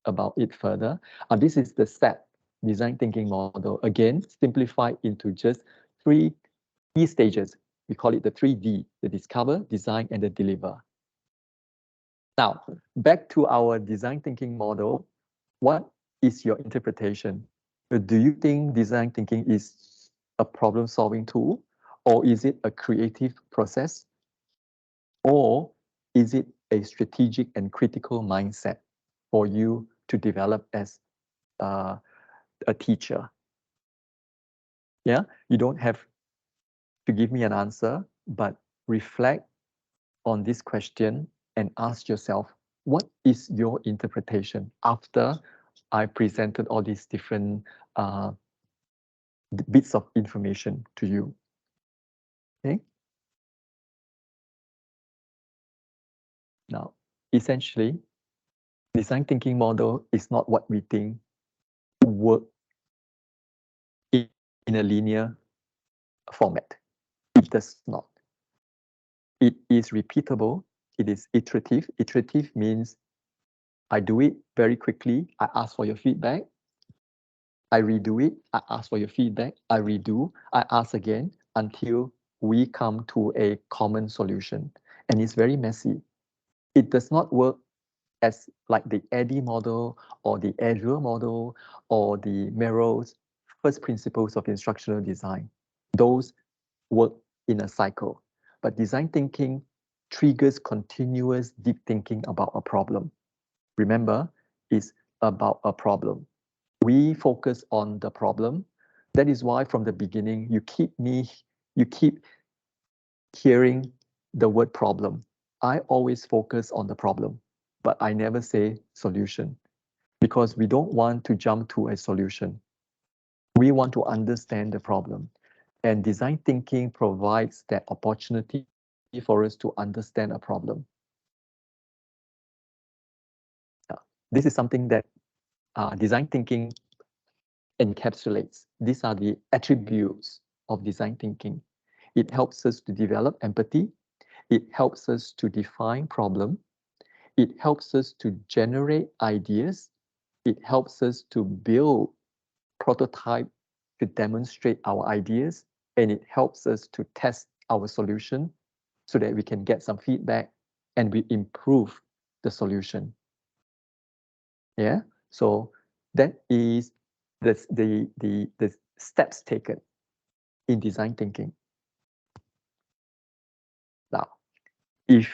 about it further. This is the STEP design thinking model. Again, simplified into just 3 key stages. We call it the 3D: the discover, design, and the deliver. Now, back to our design thinking model. What is your interpretation? Do you think design thinking is a problem-solving tool, or is it a creative process, or is it a strategic and critical mindset for you to develop as a teacher? Yeah, you don't have to give me an answer, but reflect on this question and ask yourself, what is your interpretation after I presented all these different bits of information to you? Okay. Now, essentially, design thinking model is not what we think work in a linear format. It does not. It is repeatable. It is iterative. Iterative means I do it very quickly. I ask for your feedback. I redo it. I ask for your feedback. I redo. I ask again until we come to a common solution. And it's very messy. It does not work as like the ADDIE model or the Azure model or the Merrill's first principles of instructional design. Those work in a cycle. But design thinking triggers continuous deep thinking about a problem. Remember, it's about a problem. We focus on the problem. That is why from the beginning, you keep hearing the word problem. I always focus on the problem, but I never say solution, because we don't want to jump to a solution. We want to understand the problem. And design thinking provides that opportunity for us to understand a problem. This is something that design thinking encapsulates. These are the attributes of design thinking. It helps us to develop empathy. It helps us to define problem. It helps us to generate ideas. It helps us to build prototype to demonstrate our ideas. And it helps us to test our solution so that we can get some feedback and we improve the solution. Yeah, so that is the steps taken in design thinking. Now, if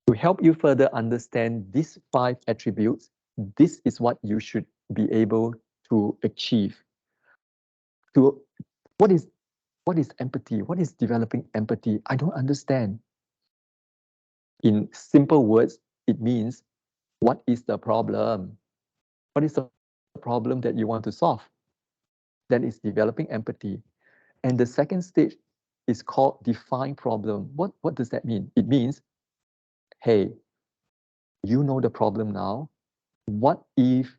to help you further understand these 5 attributes, this is what you should be able to achieve. To what is empathy? What is developing empathy? I don't understand. In simple words, it means what is the problem? What is the problem that you want to solve? That is developing empathy. And the second stage is called define problem. What does that mean? It means, hey, you know the problem now. What if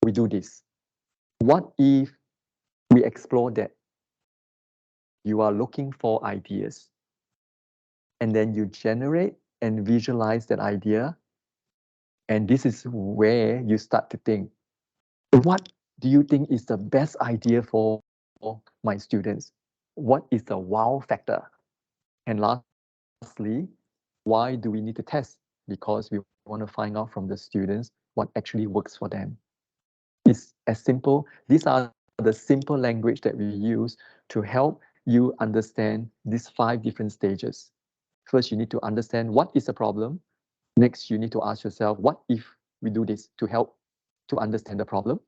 we do this? What if we explore that? You are looking for ideas. And then you generate and visualize that idea. And this is where you start to think, what do you think is the best idea for my students? What is the wow factor? And lastly, why do we need to test? Because we want to find out from the students what actually works for them. It's as simple. These are the simple language that we use to help you understand these 5 different stages. First, you need to understand what is the problem. Next, you need to ask yourself, what if we do this to help to understand the problem?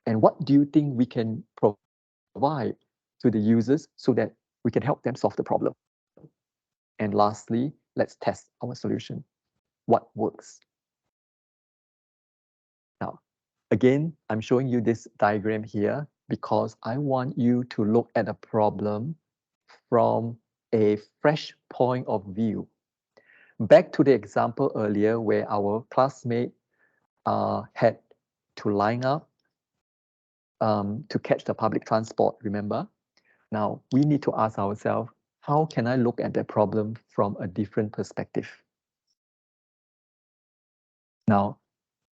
And what do you think we can provide to the users so that we can help them solve the problem? And lastly, let's test our solution. What works? Now, again, I'm showing you this diagram here because I want you to look at a problem from a fresh point of view. Back to the example earlier where our classmate had to line up to catch the public transport, remember? Now, we need to ask ourselves, how can I look at that problem from a different perspective? Now,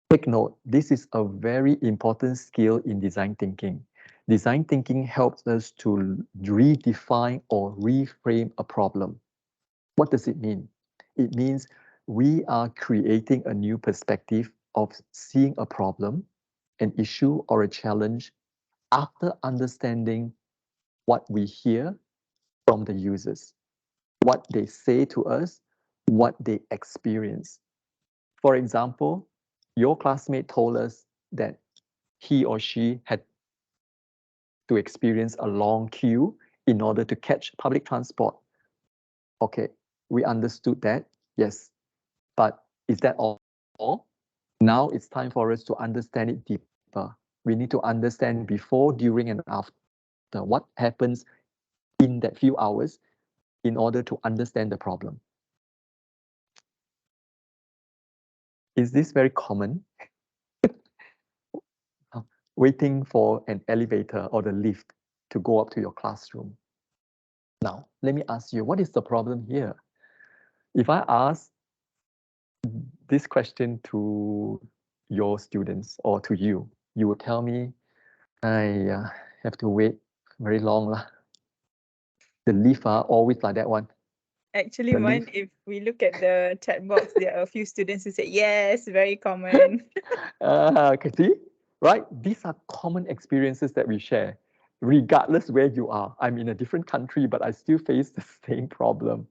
take note, this is a very important skill in design thinking. Design thinking helps us to redefine or reframe a problem. What does it mean? It means we are creating a new perspective of seeing a problem, an issue, or a challenge after understanding what we hear from the users, what they say to us, what they experience. For example, your classmate told us that he or she had to experience a long queue in order to catch public transport. Okay, we understood that, yes, but is that all? Now it's time for us to understand it deeper. We need to understand before, during, and after what happens in that few hours in order to understand the problem. Is this very common? Waiting for an elevator or the lift to go up to your classroom. Now, let me ask you, what is the problem here? If I ask this question to your students or to you, you would tell me, I have to wait very long lah. The lift are always like that one. Actually, The mine, lift. if we look at the chat box, there are a few students who say, yes, very common. See, right? These are common experiences that we share, regardless where you are. I'm in a different country, but I still face the same problem.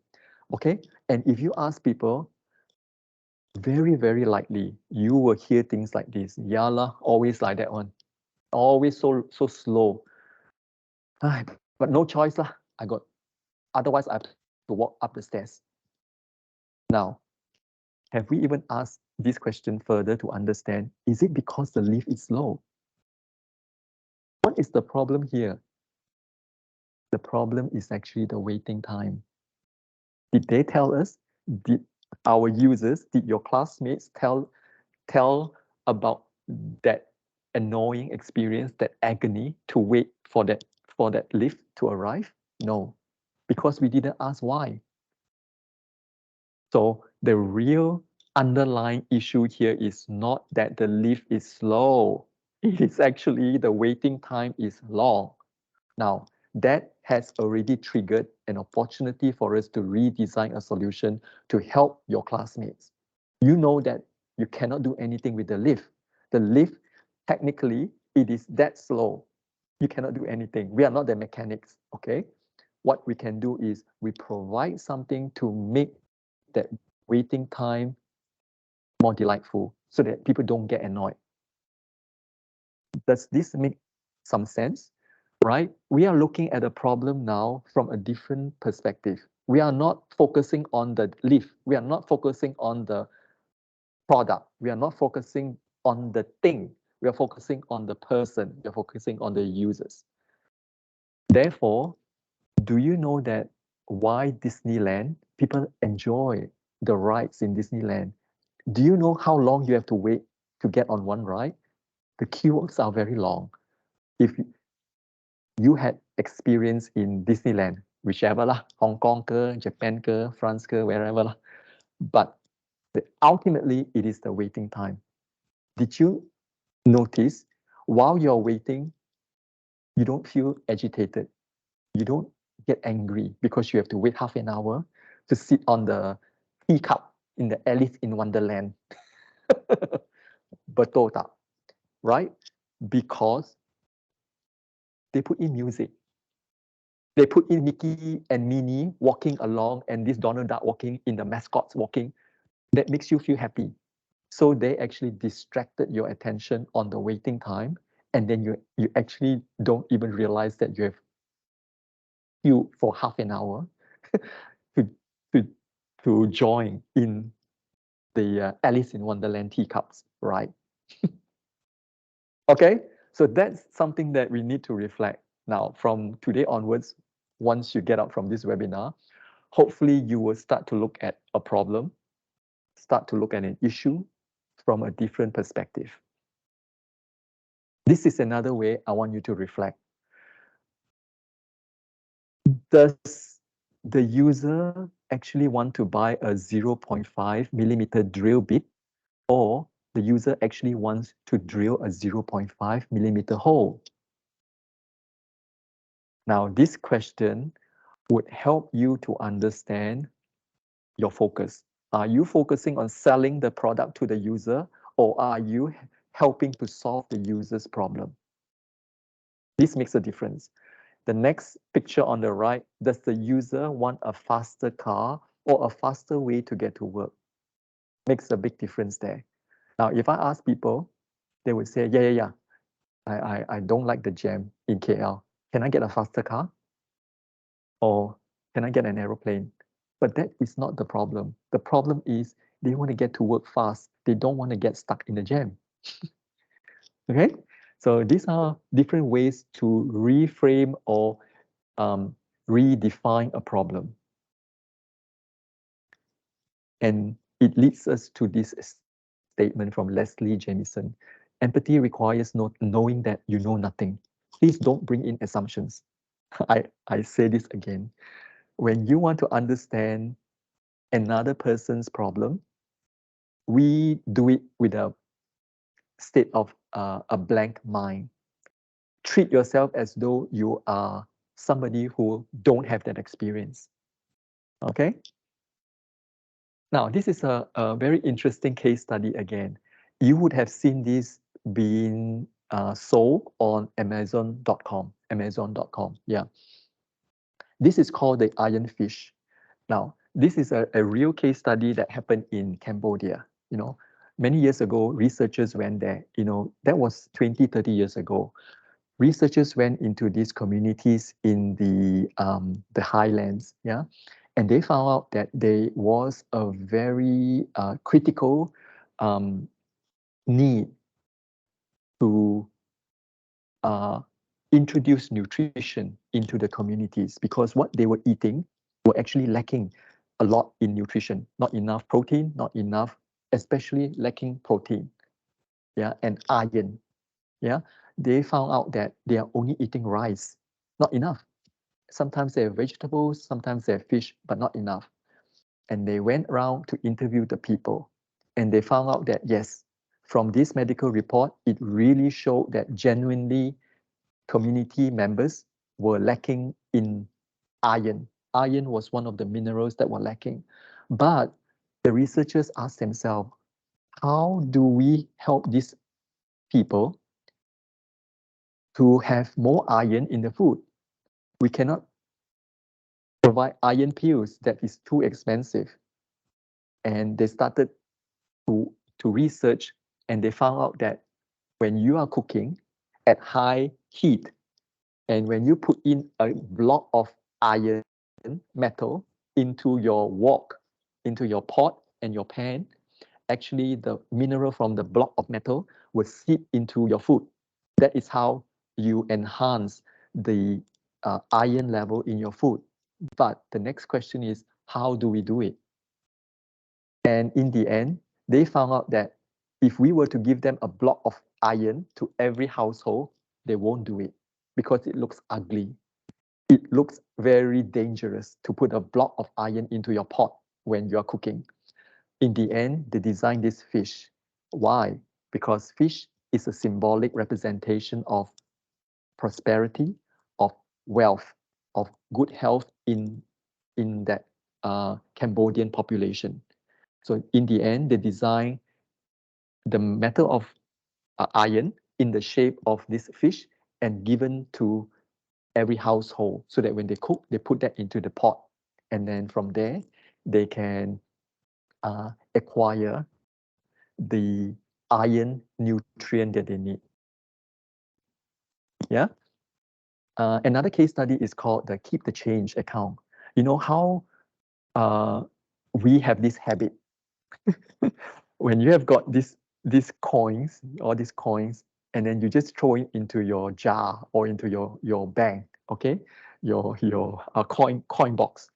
Okay? And if you ask people, very, very likely you will hear things like this. Yala, always like that one. Always so slow. But no choice lah. Otherwise I have to walk up the stairs. Now, have we even asked this question further to understand, is it because the lift is slow? What is the problem here? The problem is actually the waiting time. Did they tell us? Did our users, did your classmates tell about that annoying experience, that agony to wait for that lift to arrive? No, because we didn't ask why. So the real underlying issue here is not that the lift is slow. It is actually the waiting time is long. Now, that has already triggered an opportunity for us to redesign a solution to help your classmates. You know that you cannot do anything with the lift. The lift, technically, it is that slow. You cannot do anything. We are not the mechanics, okay? What we can do is we provide something to make that waiting time more delightful so that people don't get annoyed. Does this make some sense? Right? We are looking at a problem now from a different perspective. We are not focusing on the lift. We are not focusing on the product. We are not focusing on the thing. We are focusing on the person. We are focusing on the users. Therefore, do you know that why Disneyland, people enjoy the rides in Disneyland? Do you know how long you have to wait to get on one ride? The queues are very long. If you had experience in Disneyland, whichever lah, Hong Kong ke, Japan ke, France ke, wherever lah. But ultimately, it is the waiting time. Did you notice while you're waiting, you don't feel agitated? You don't get angry because you have to wait half an hour to sit on the teacup in the Alice in Wonderland. Betul tak? Right? Because they put in music. They put in Mickey and Minnie walking along and this Donald Duck walking in the mascots walking. That makes you feel happy. So they actually distracted your attention on the waiting time. And then you actually don't even realize that you have queued for half an hour to join in the Alice in Wonderland teacups, right? Okay, so that's something that we need to reflect. Now, from today onwards, once you get out from this webinar, hopefully you will start to look at a problem, start to look at an issue from a different perspective. This is another way I want you to reflect. Does the user actually want to buy a 0.5 millimeter drill bit, or the user actually wants to drill a 0.5 millimeter hole? Now, this question would help you to understand your focus. Are you focusing on selling the product to the user, or are you helping to solve the user's problem? This makes a difference. The next picture on the right, does the user want a faster car or a faster way to get to work? Makes a big difference there. Now, if I ask people, they would say, yeah. I don't like the jam in KL. Can I get a faster car? Or can I get an aeroplane? But that is not the problem. The problem is they want to get to work fast. They don't want to get stuck in the jam. Okay? So these are different ways to reframe or redefine a problem. And it leads us to this statement from Leslie Jamison. Empathy requires knowing that you know nothing. Please don't bring in assumptions. I say this again. When you want to understand another person's problem, we do it with a state of a blank mind. Treat yourself as though you are somebody who don't have that experience. Okay? Now, this is a very interesting case study again. You would have seen this being sold on Amazon.com. Amazon.com, yeah. This is called the iron fish. Now, this is a real case study that happened in Cambodia. You know, many years ago, researchers went there. You know, that was 20, 30 years ago. Researchers went into these communities in the highlands, yeah, and they found out that there was a very critical need to introduce nutrition into the communities, because what they were eating were actually lacking a lot in nutrition, not enough protein, not enough, especially lacking protein, yeah, and iron, yeah. They found out that they are only eating rice, not enough. Sometimes they have vegetables, sometimes they have fish, but not enough. And they went around to interview the people, and they found out that yes, from this medical report, it really showed that genuinely community members were lacking in iron. Iron was one of the minerals that were lacking. But the researchers asked themselves, how do we help these people to have more iron in the food? We cannot provide iron pills, that is too expensive. And they started to research, and they found out that when you are cooking at high heat, and when you put in a block of iron metal into your wok, into your pot and your pan, actually the mineral from the block of metal will seep into your food. That is how you enhance the iron level in your food. But the next question is, how do we do it? And in the end, they found out that if we were to give them a block of iron to every household, they won't do it because it looks ugly. It looks very dangerous to put a block of iron into your pot when you're cooking. In the end, they designed this fish. Why? Because fish is a symbolic representation of prosperity, of wealth, of good health in that Cambodian population. So in the end, they designed the metal of iron in the shape of this fish and given to every household, so that when they cook, they put that into the pot, and then from there they can acquire the iron nutrient that they need. Yeah. Another case study is called the Keep the Change account. You know how we have this habit when you have got these coins, all these coins, and then you just throw it into your jar or into your bank, okay, your coin box.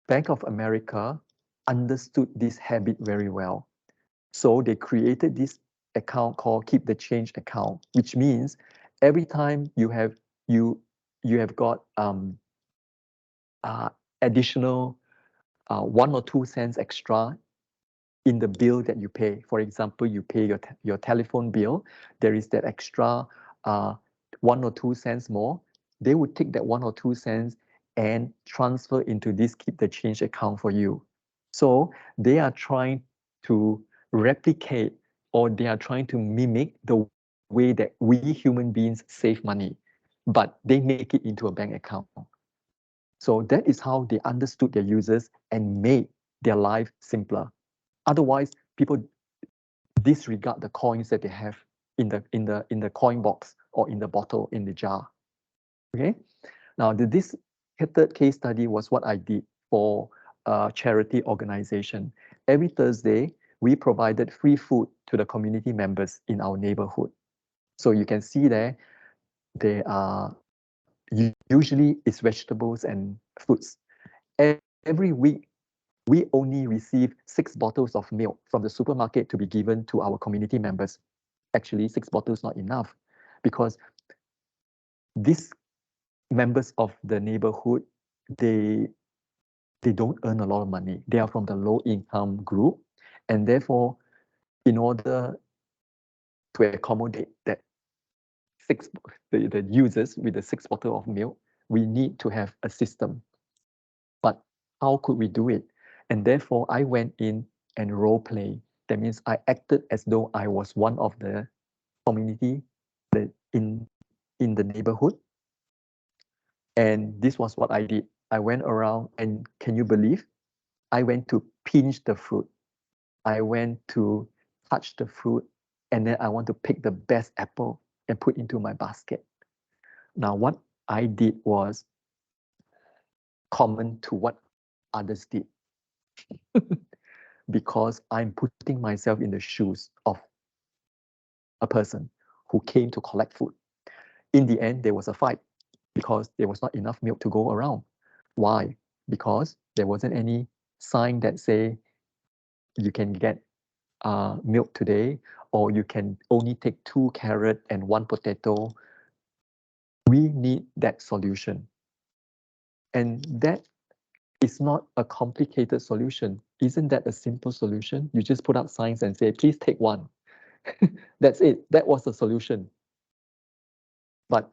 Bank of America understood this habit very well, so they created this account called Keep the Change account, which means every time you have got additional 1 or 2 cents extra in the bill that you pay. For example, you pay your telephone bill, there is that extra 1 or 2 cents more. They would take that 1 or 2 cents and transfer into this keep the change account for you. So they are trying to replicate, or they are trying to mimic the way that we human beings save money, but they make it into a bank account. So that is how they understood their users and made their life simpler. Otherwise, people disregard the coins that they have in the coin box or in the bottle, in the jar. Okay. Now, this third case study was what I did for a charity organization. Every Thursday, we provided free food to the community members in our neighborhood. So you can see there, they are usually it's vegetables and fruits. Every week, we only receive 6 bottles of milk from the supermarket to be given to our community members. Actually, 6 bottles not enough, because these members of the neighborhood, they don't earn a lot of money. They are from the low income group, and therefore, in order to accommodate that the users with the 6 bottle of milk, we need to have a system. But how could we do it? And therefore, I went in and role play. That means I acted as though I was one of the community in the neighborhood. And this was what I did. I went around, and can you believe? I went to pinch the fruit. I went to touch the fruit, and then I want to pick the best apple and put into my basket. Now, what I did was common to what others did. Because I'm putting myself in the shoes of a person who came to collect food. In the end, there was a fight because there was not enough milk to go around. Why? Because there wasn't any sign that say you can get milk today, or you can only take 2 carrots and 1 potato. We need that solution. And that is not a complicated solution. Isn't that a simple solution? You just put up signs and say, please take 1. That's it. That was the solution. But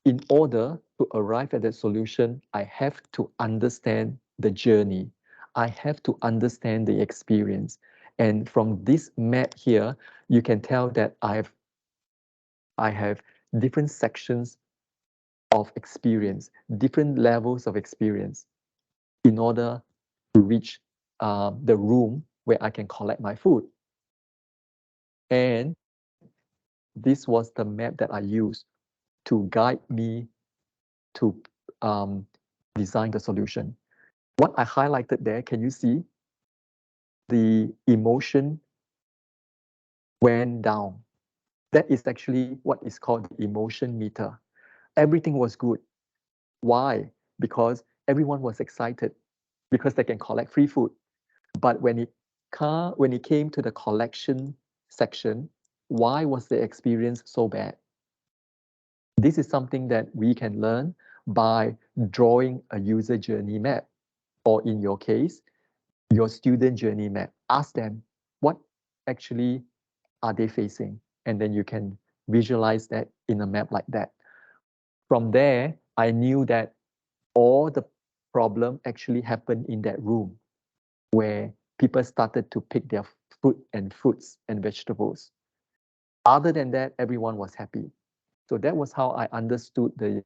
in order to arrive at that solution, I have to understand the journey. I have to understand the experience. And from this map here, you can tell that I have different sections of experience, different levels of experience in order to reach the room where I can collect my food. And this was the map that I used to guide me to design the solution. What I highlighted there, can you see? The emotion went down. That is actually what is called the emotion meter. Everything was good. Why? Because everyone was excited because they can collect free food. But when it came to the collection section, why was the experience so bad? This is something that we can learn by drawing a user journey map, or in your case, your student journey map. Ask them, what actually are they facing? And then you can visualize that in a map like that. From there, I knew that all the problem actually happened in that room where people started to pick their fruits and vegetables. Other than that, everyone was happy. So that was how I understood the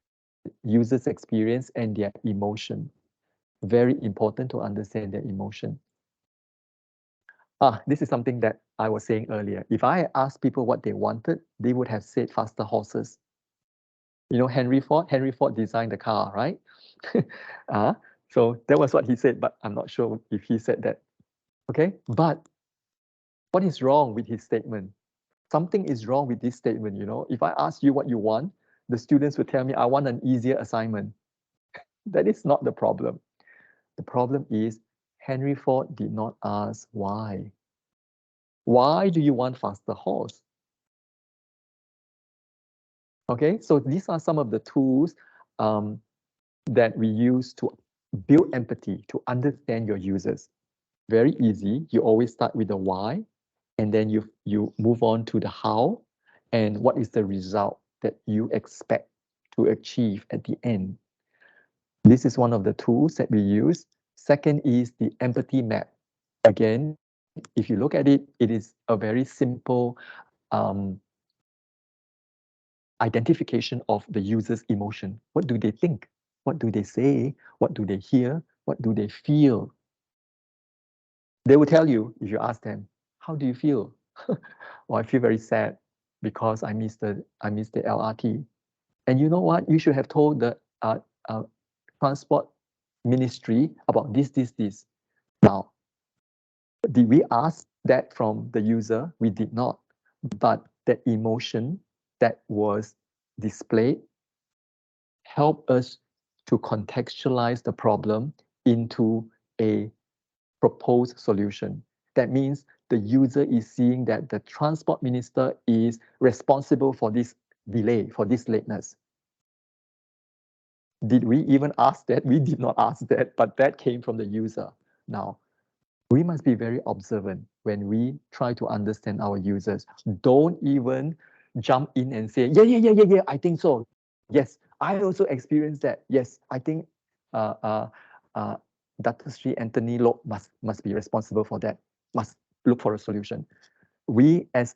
user's experience and their emotion. Very important to understand their emotion. This is something that I was saying earlier. If I asked people what they wanted, they would have said faster horses. You know Henry Ford designed the car, right? So that was what he said, but I'm not sure if he said that. Okay, but what is wrong with his statement? Something is wrong with this statement, you know. If I ask you what you want, the students would tell me, I want an easier assignment. That is not the problem. The problem is Henry Ford did not ask why. Why do you want faster horse? Okay, so these are some of the tools that we use to build empathy, to understand your users. Very easy. You always start with the why, and then you move on to the how, and what is the result that you expect to achieve at the end. This is one of the tools that we use. Second is the empathy map. Again, if you look at it, it is a very simple um, identification of the user's emotion. What do they think? What do they say? What do they hear? What do they feel? They will tell you if you ask them, how do you feel? Well, I feel very sad because I missed the LRT. And you know what? You should have told the transport ministry about this. Now, did we ask that from the user? We did not. But the emotion that was displayed helped us to contextualize the problem into a proposed solution. That means the user is seeing that the transport minister is responsible for this delay, for this lateness. Did we even ask that? We did not ask that, but that came from the user. Now, we must be very observant when we try to understand our users. Don't even jump in and say, yeah, I think so. Yes, I also experienced that. Yes, I think uh, uh, Dr. Sri Anthony Lok must be responsible for that, must look for a solution. We as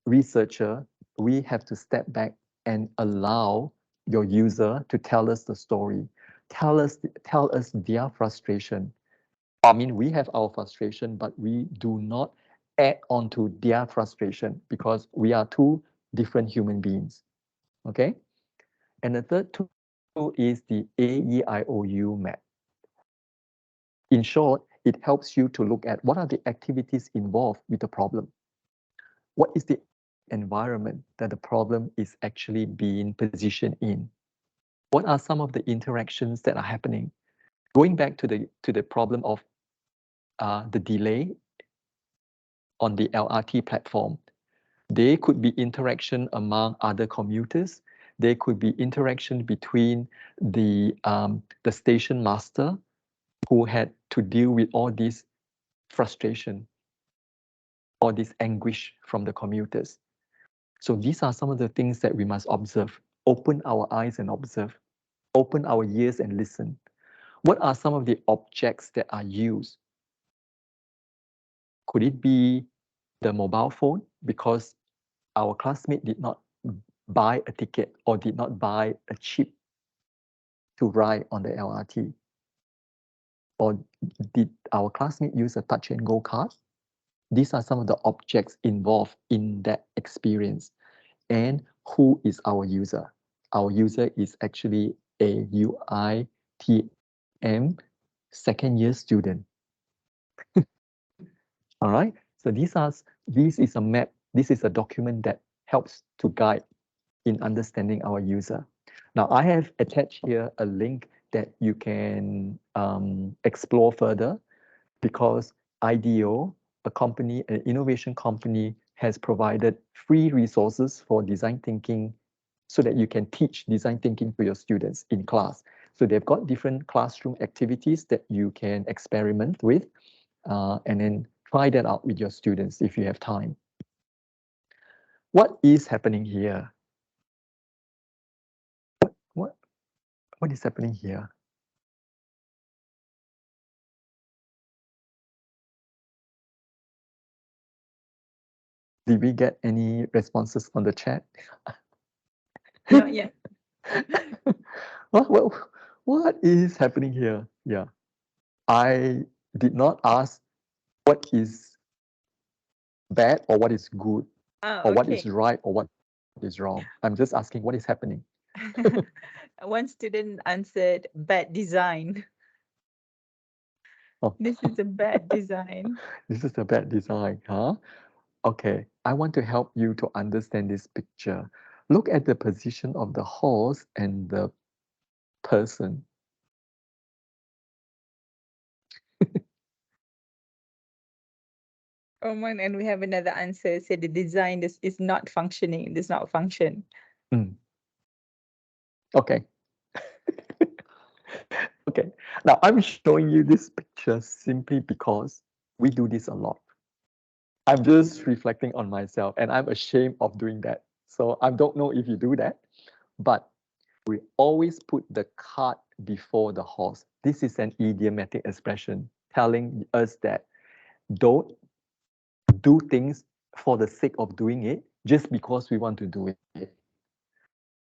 researcher, we have to step back and allow your user to tell us the story, tell us their frustration. I mean, we have our frustration, but we do not add on to their frustration because we are two different human beings. Okay. And the third tool is the AEIOU map. In short, it helps you to look at what are the activities involved with the problem. What is the environment that the problem is actually being positioned in? What are some of the interactions that are happening? Going back to the problem of the delay on the LRT platform, they could be interaction among other commuters. There could be interaction between the station master who had to deal with all this frustration, all this anguish from the commuters. So these are some of the things that we must observe. Open our eyes and observe. Open our ears and listen. What are some of the objects that are used? Could it be the mobile phone because our classmate did not buy a ticket or did not buy a chip to ride on the LRT? Or did our classmate use a touch and go card? These are some of the objects involved in that experience. And who is our user? Our user is actually a UITM second year student. All right. So this is a map. This is a document that helps to guide in understanding our user. Now, I have attached here a link that you can explore further because IDEO, a company, an innovation company, has provided free resources for design thinking so that you can teach design thinking to your students in class. So they've got different classroom activities that you can experiment with and then try that out with your students if you have time. What is happening here? What is happening here? Did we get any responses on the chat? Not yet. What is happening here? Yeah, I did not ask what is bad or what is good or what is right or what is wrong. I'm just asking what is happening. One student answered bad design. Oh, This is a bad design. this is a bad design, huh? Okay, I want to help you to understand this picture. Look at the position of the horse and the person. Oh man, and we have another answer. Said the design is not functioning. Does not function. Okay. Okay, now I'm showing you this picture simply because we do this a lot. I'm just reflecting on myself and I'm ashamed of doing that. So I don't know if you do that, but we always put the cart before the horse. This is an idiomatic expression telling us that don't do things for the sake of doing it just because we want to do it.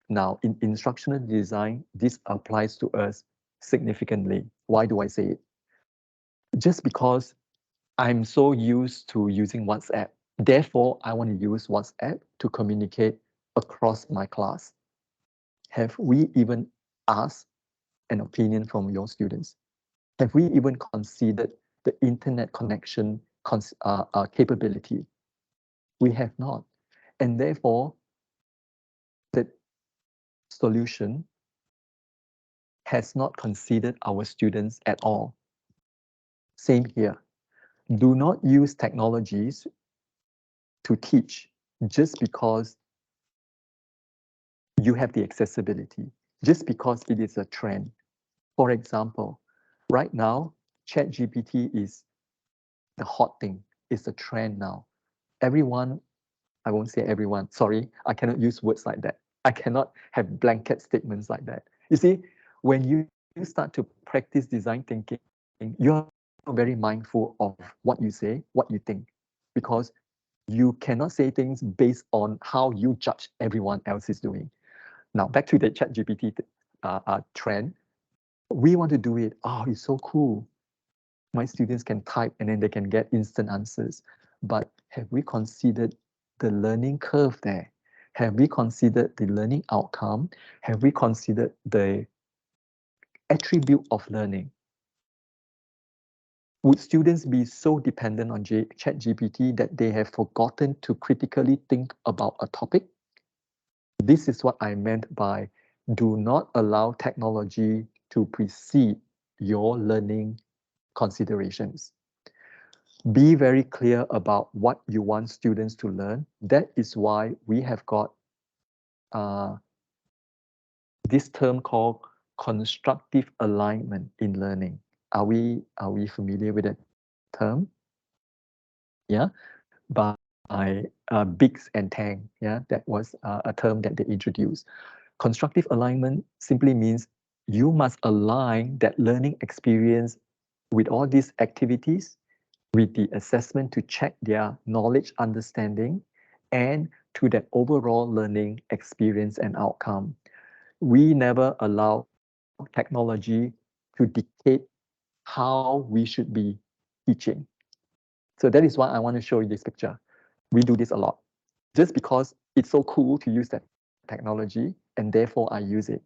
Now, in instructional design, this applies to us significantly. Why do I say it? Just because I'm so used to using WhatsApp, therefore, I want to use WhatsApp to communicate across my class. Have we even asked an opinion from your students? Have we even considered the internet connection capability? We have not. And therefore, the solution has not considered our students at all. Same here. Do not use technologies to teach just because you have the accessibility, just because it is a trend. For example, right now, ChatGPT is the hot thing, it's a trend now. Everyone, I won't say everyone, sorry, I cannot use words like that. I cannot have blanket statements like that. You see, when you start to practice design thinking, you're very mindful of what you say, what you think, because you cannot say things based on how you judge everyone else is doing. Now, back to the ChatGPT trend, we want to do it. Oh, it's so cool. My students can type and then they can get instant answers. But have we considered the learning curve there? Have we considered the learning outcome? Have we considered the attribute of learning? Would students be so dependent on ChatGPT that they have forgotten to critically think about a topic? This is what I meant by do not allow technology to precede your learning considerations. Be very clear about what you want students to learn. That is why we have got this term called constructive alignment in learning. Are we familiar with that term? Yeah, by Biggs and Tang. Yeah, that was a term that they introduced. Constructive alignment simply means you must align that learning experience with all these activities, with the assessment to check their knowledge, understanding, and to that overall learning experience and outcome. We never allow technology to dictate how we should be teaching. So that is why I want to show you this picture. We do this a lot. Just because it's so cool to use that technology, and therefore I use it.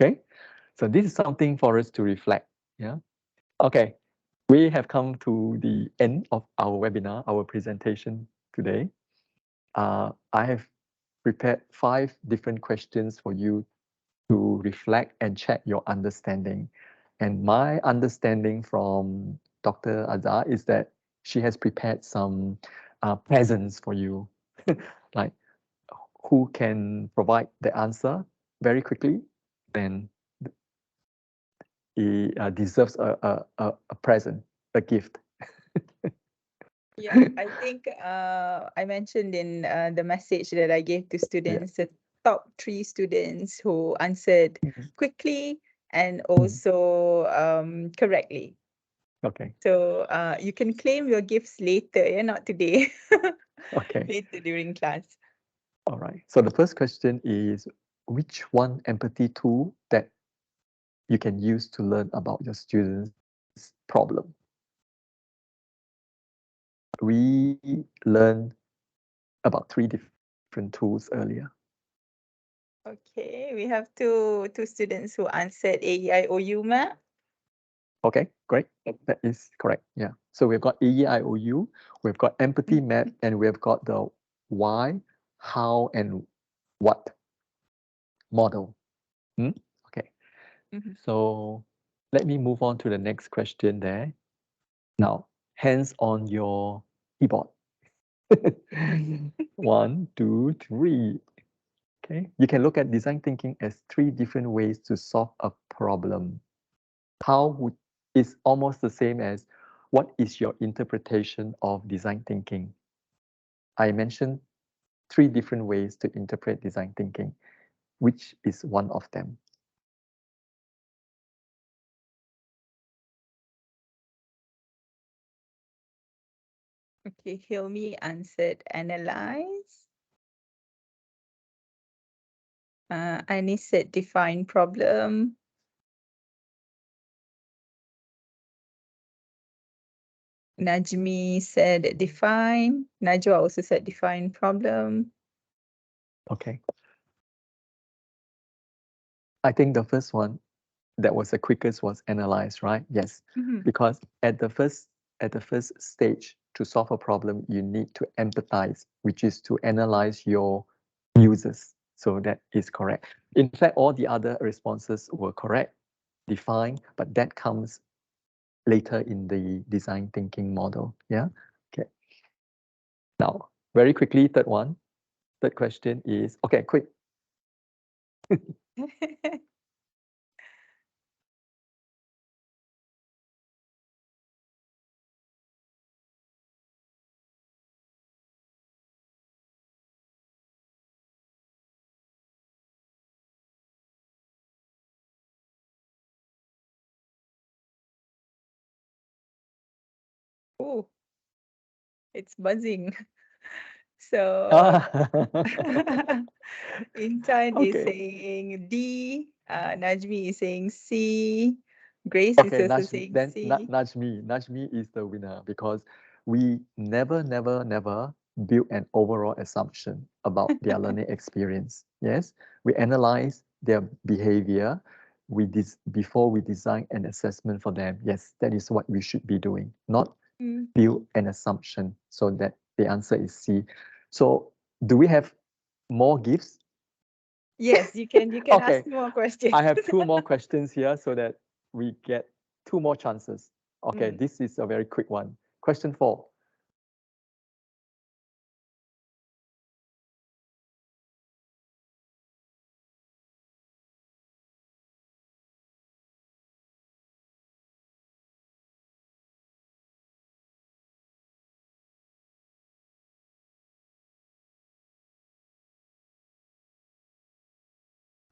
Okay, so this is something for us to reflect. Yeah. Okay, we have come to the end of our webinar, our presentation today. I have prepared 5 different questions for you to reflect and check your understanding. And my understanding from Dr. Azhar is that she has prepared some presents for you, like who can provide the answer very quickly, then he deserves a present, a gift. Yeah, I think I mentioned in the message that I gave to students, the top 3 students who answered quickly and also correctly. Okay. So you can claim your gifts later, yeah, not today. Okay. Later during class. All right. So the first question is, which one empathy tool that you can use to learn about your students' problem? We learned about 3 different tools earlier. Okay, we have two students who answered AEIOU map. Okay, great. That is correct. Yeah. So we've got AEIOU, we've got empathy map, and we've got the why, how, and what model. Okay. So let me move on to the next question there. Now, hands on your keyboard. 1, 2, 3. Okay, you can look at design thinking as 3 different ways to solve a problem. How would is almost the same as what is your interpretation of design thinking? I mentioned 3 different ways to interpret design thinking. Which is one of them? Okay, Hilmi answered analyze. Anis said define problem. Najmi said define. Najwa also said define problem. Okay. I think the first one that was the quickest was analyze, right? Yes, because at the first stage to solve a problem, you need to empathize, which is to analyze your users. So that is correct. In fact, all the other responses were correct, define, but that comes later in the design thinking model. Yeah. Okay. Now, very quickly, third question is, okay, quick. Oh, it's buzzing. So Intan is Okay. saying D, Najmi is saying C, Grace is Okay, also saying C. Najmi is the winner because we never build an overall assumption about their learning experience. Yes, we analyze their behavior. Before we design an assessment for them. Yes, that is what we should be doing, not build an assumption. So that the answer is C. So do we have more gifts? Yes, you can Okay, ask more questions. I have 2 more questions here so that we get 2 more chances. Okay, Mm. this is a very quick one. Question 4.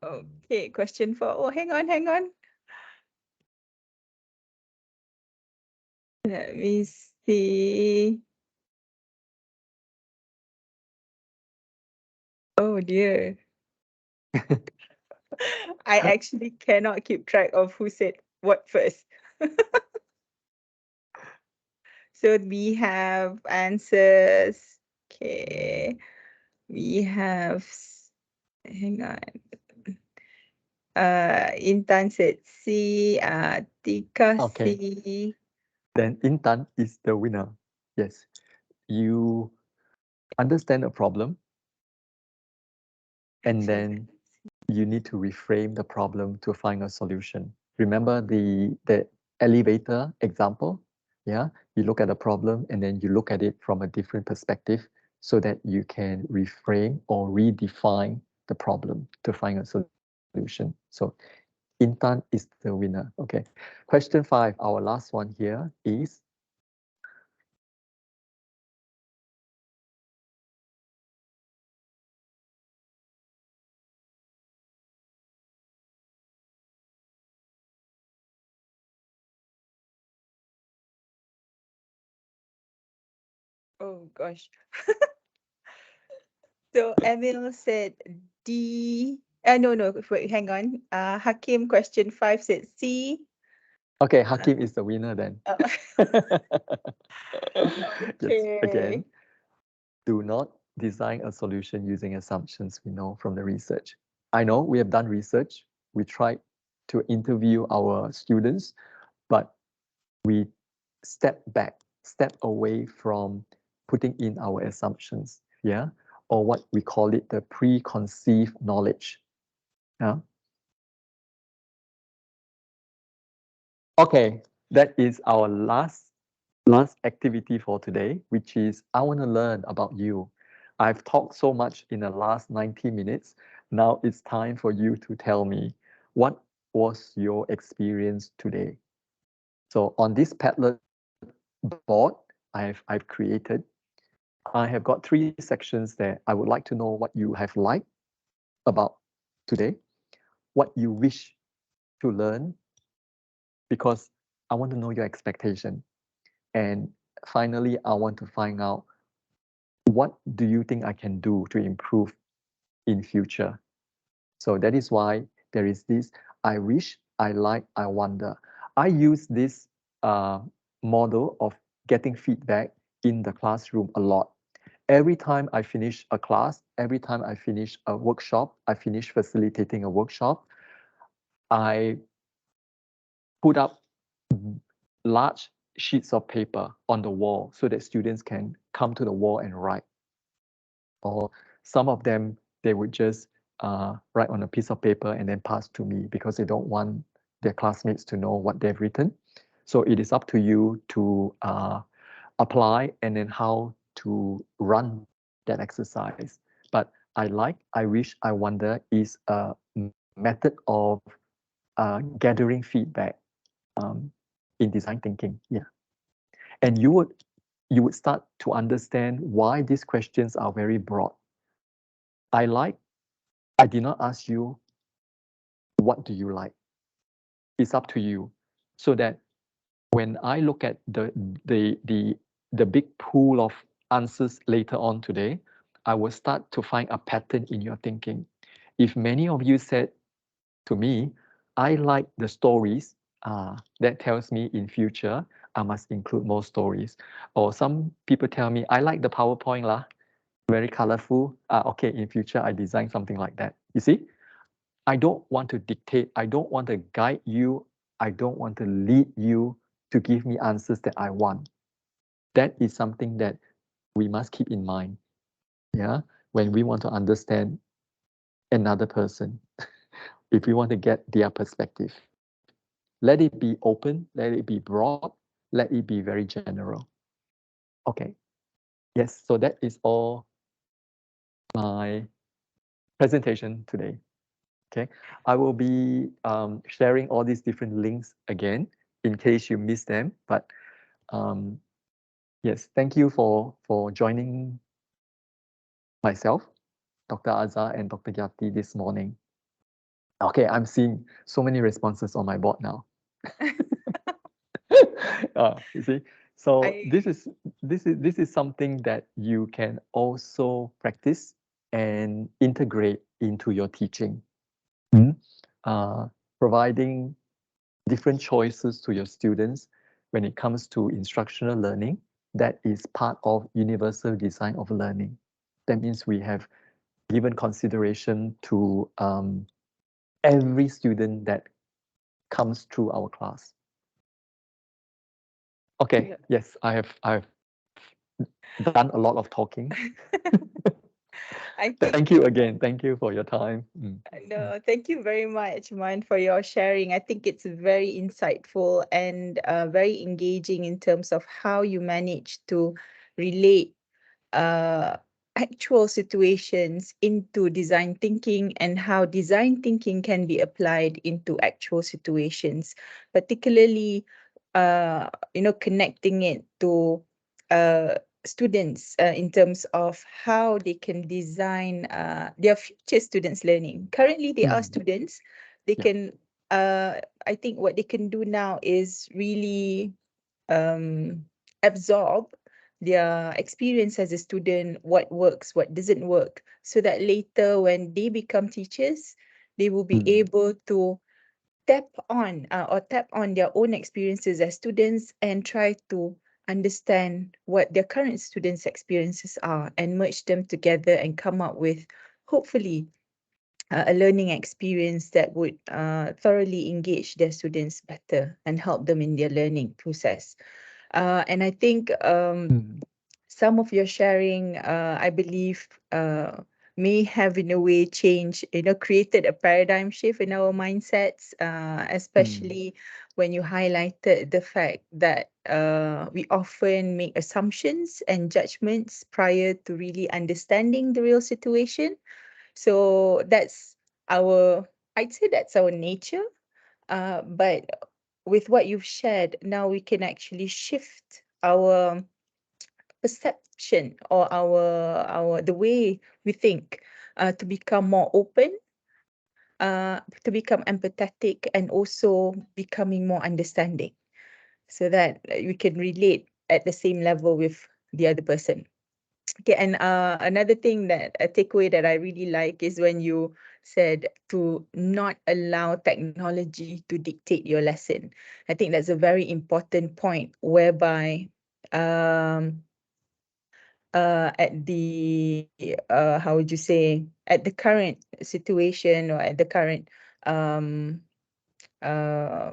Okay, question 4. Oh, hang on. Let me see. Oh dear. I actually cannot keep track of who said what first. So we have answers. Okay. We have, hang on. Intan said C, Tika Okay. C. Then Intan is the winner. Yes, you understand a problem and then you need to reframe the problem to find a solution. Remember the elevator example? Yeah, you look at a problem and then you look at it from a different perspective so that you can reframe or redefine the problem to find a solution. So Intan is the winner. Okay. Question 5, our last one here is, Oh gosh. So Emil said D. No, wait, hang on. Hakim, question 5 said C. okay, Hakim is the winner then. Yes, Okay. again, do not design a solution using assumptions we know from the research. I know we have done research. We tried to interview our students, but we step back, step away from putting in our assumptions, yeah, or what we call it the preconceived knowledge. Yeah. Okay, that is our last activity for today, which is I want to learn about you. I've talked so much in the last 90 minutes. Now it's time for you to tell me, what was your experience today? So on this Padlet board I've created, I have got 3 sections there. I would like to know what you have liked about today, what you wish to learn, because I want to know your expectation. And finally, I want to find out, what do you think I can do to improve in future? So that is why there is this I wish, I like, I wonder. I use this model of getting feedback in the classroom a lot. Every time I finish a class, every time I finish a workshop, I finish facilitating a workshop, I put up large sheets of paper on the wall so that students can come to the wall and write. Or some of them, they would just write on a piece of paper and then pass to me because they don't want their classmates to know what they've written. So it is up to you to apply and then how to run that exercise. But I wish, I wonder is a method of gathering feedback in design thinking. Yeah. And you would start to understand why these questions are very broad. I did not ask you, what do you like? It's up to you. So that when I look at the big pool of answers later on today, I will start to find a pattern in your thinking. If many of you said to me, I like the stories, that tells me in future I must include more stories. Or some people tell me, I like the PowerPoint lah, very colorful. Okay, in future I design something like that. You see, I don't want to dictate. I don't want to guide you. I don't want to lead you to give me answers that I want. That is something that we must keep in mind. Yeah, when we want to understand another person, if we want to get their perspective, let it be open, let it be broad, let it be very general. Okay. Yes, so that is all my presentation today. Okay, I will be sharing all these different links again in case you miss them. But yes, thank you for joining myself, Dr. Azhar and Dr. Yati this morning. Okay, I'm seeing so many responses on my board now. You see, so this is something that you can also practice and integrate into your teaching. Providing different choices to your students when it comes to instructional learning, that is part of universal design of learning. That means we have given consideration to every student that comes through our class. Okay, yes, I've done a lot of talking. Thank you again. Thank you for your time. No, thank you very much, Man, for your sharing. I think it's very insightful and very engaging in terms of how you manage to relate actual situations into design thinking and how design thinking can be applied into actual situations, particularly connecting it to students in terms of how they can design their future students' learning. Currently, they are students. They can, I think what they can do now is really absorb their experience as a student, what works, what doesn't work, so that later when they become teachers, they will be able to tap on their own experiences as students and try to understand what their current students' experiences are and merge them together and come up with, hopefully, a learning experience that would thoroughly engage their students better and help them in their learning process. And I think some of your sharing, I believe, may have in a way changed, created a paradigm shift in our mindsets, especially when you highlighted the fact that we often make assumptions and judgments prior to really understanding the real situation. So that's I'd say that's our nature. But with what you've shared, now we can actually shift our perception or our the way we think to become more open, to become empathetic, and also becoming more understanding, so that we can relate at the same level with the other person. Okay, and another thing that a takeaway that I really like is when you said to not allow technology to dictate your lesson. I think that's a very important point, whereby um at the how would you say, at the current situation, or at the current um uh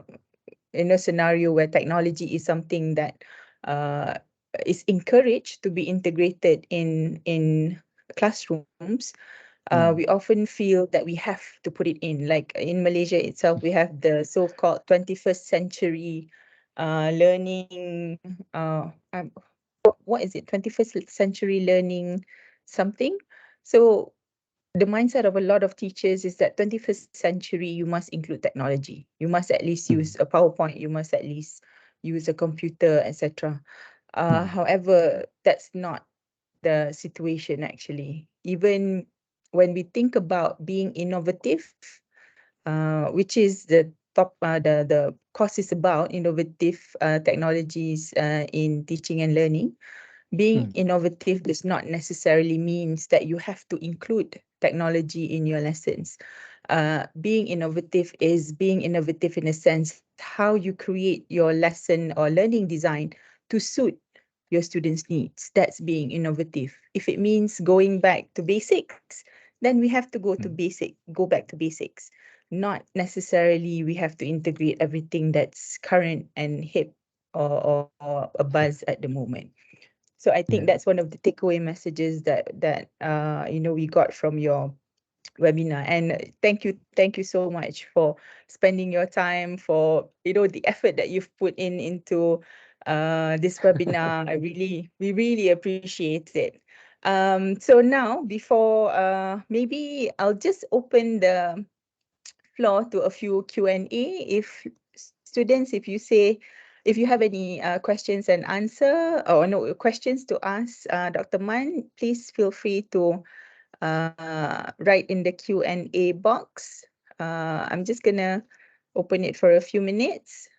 scenario where technology is something that uh is encouraged to be integrated in classrooms, Mm, we often feel that we have to put it in. Like in Malaysia itself, we have the so-called 21st century learning. What is it? 21st century learning something. So the mindset of a lot of teachers is that 21st century, you must include technology. You must at least mm, use a PowerPoint. You must at least use a computer, etc. mm, However, that's not the situation actually. Even when we think about being innovative, which is the course is about innovative technologies in teaching and learning. Being mm, innovative does not necessarily means that you have to include technology in your lessons. Being innovative is being innovative in a sense how you create your lesson or learning design to suit your students' needs. That's being innovative. If it means going back to basics, then we have to mm. go back to basics. Not necessarily we have to integrate everything that's current and hip, or a buzz at the moment. So I think Yeah. that's one of the takeaway messages that we got from your webinar. And thank you so much for spending your time, for the effort that you've put into this webinar. We really appreciate it. So now, before maybe I'll just open the floor to a few Q&A. If students, if you have any questions and answer, or no questions to ask Dr. Man, please feel free to write in the Q&A box. I'm just gonna open it for a few minutes.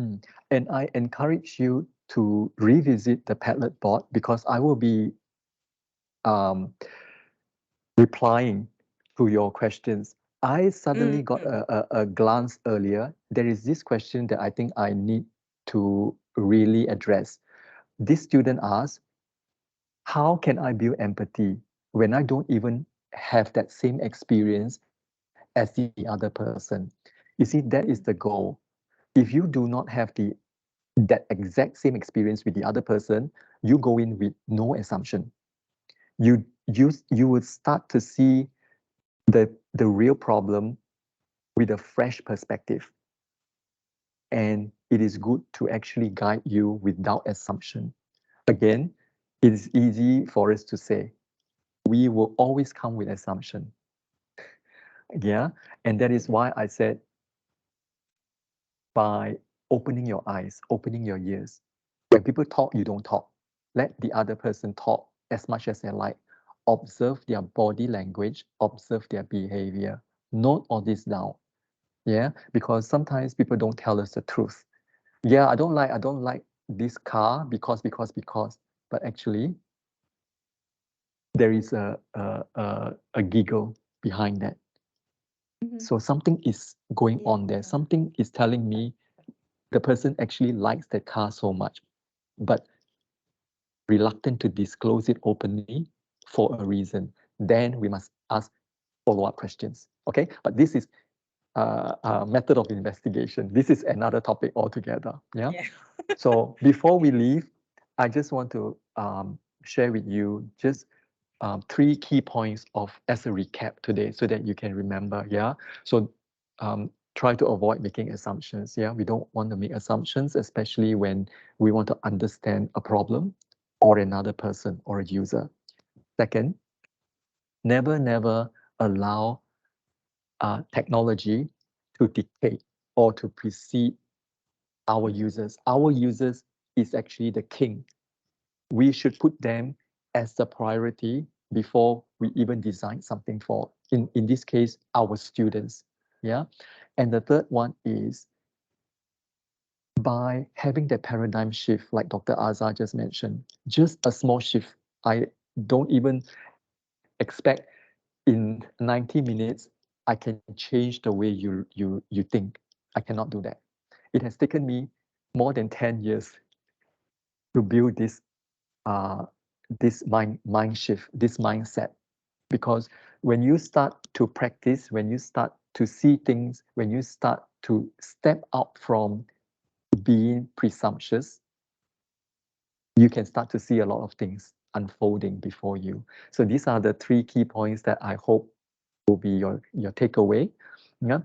Mm. And I encourage you to revisit the Padlet board because I will be um, replying to your questions. I suddenly got Mm, a glance earlier. There is this question that I think I need to really address. This student asked, how can I build empathy when I don't even have that same experience as the other person? You see, that is the goal. If you do not have that exact same experience with the other person, you go in with no assumption. You would start to see the real problem with a fresh perspective. And it is good to actually guide you without assumption. Again, it is easy for us to say, we will always come with assumption. Yeah. And that is why I said, by opening your eyes, opening your ears. When people talk, you don't talk. Let the other person talk as much as they like. Observe their body language, observe their behavior. Note all this down. Yeah, because sometimes people don't tell us the truth. Yeah, I don't like this car because. But actually, there is a giggle behind that. mhm. So something is going Yeah. on there. Something is telling me the person actually likes the car so much, but reluctant to disclose it openly for a reason. Then we must ask follow-up questions. Okay, but this is a method of investigation. This is another topic altogether. Yeah. Yeah. So before we leave, I just want to share with you just 3 key points of as a recap today, so that you can remember. Yeah. So try to avoid making assumptions. Yeah, we don't want to make assumptions, especially when we want to understand a problem or another person or a user. Second, never allow technology to dictate or to precede our users. Our users is actually the king. We should put them as the priority before we even design something for, in this case, our students. Yeah. And the third one is by having that paradigm shift, like Dr. Azhar just mentioned, just a small shift. I don't even expect in 90 minutes, I can change the way you think. I cannot do that. It has taken me more than 10 years to build this mind shift, this mindset. Because when you start to practice, when you start to see things, when you start to step out from being presumptuous, you can start to see a lot of things unfolding before you. So these are the 3 key points that I hope will be your takeaway. Yeah.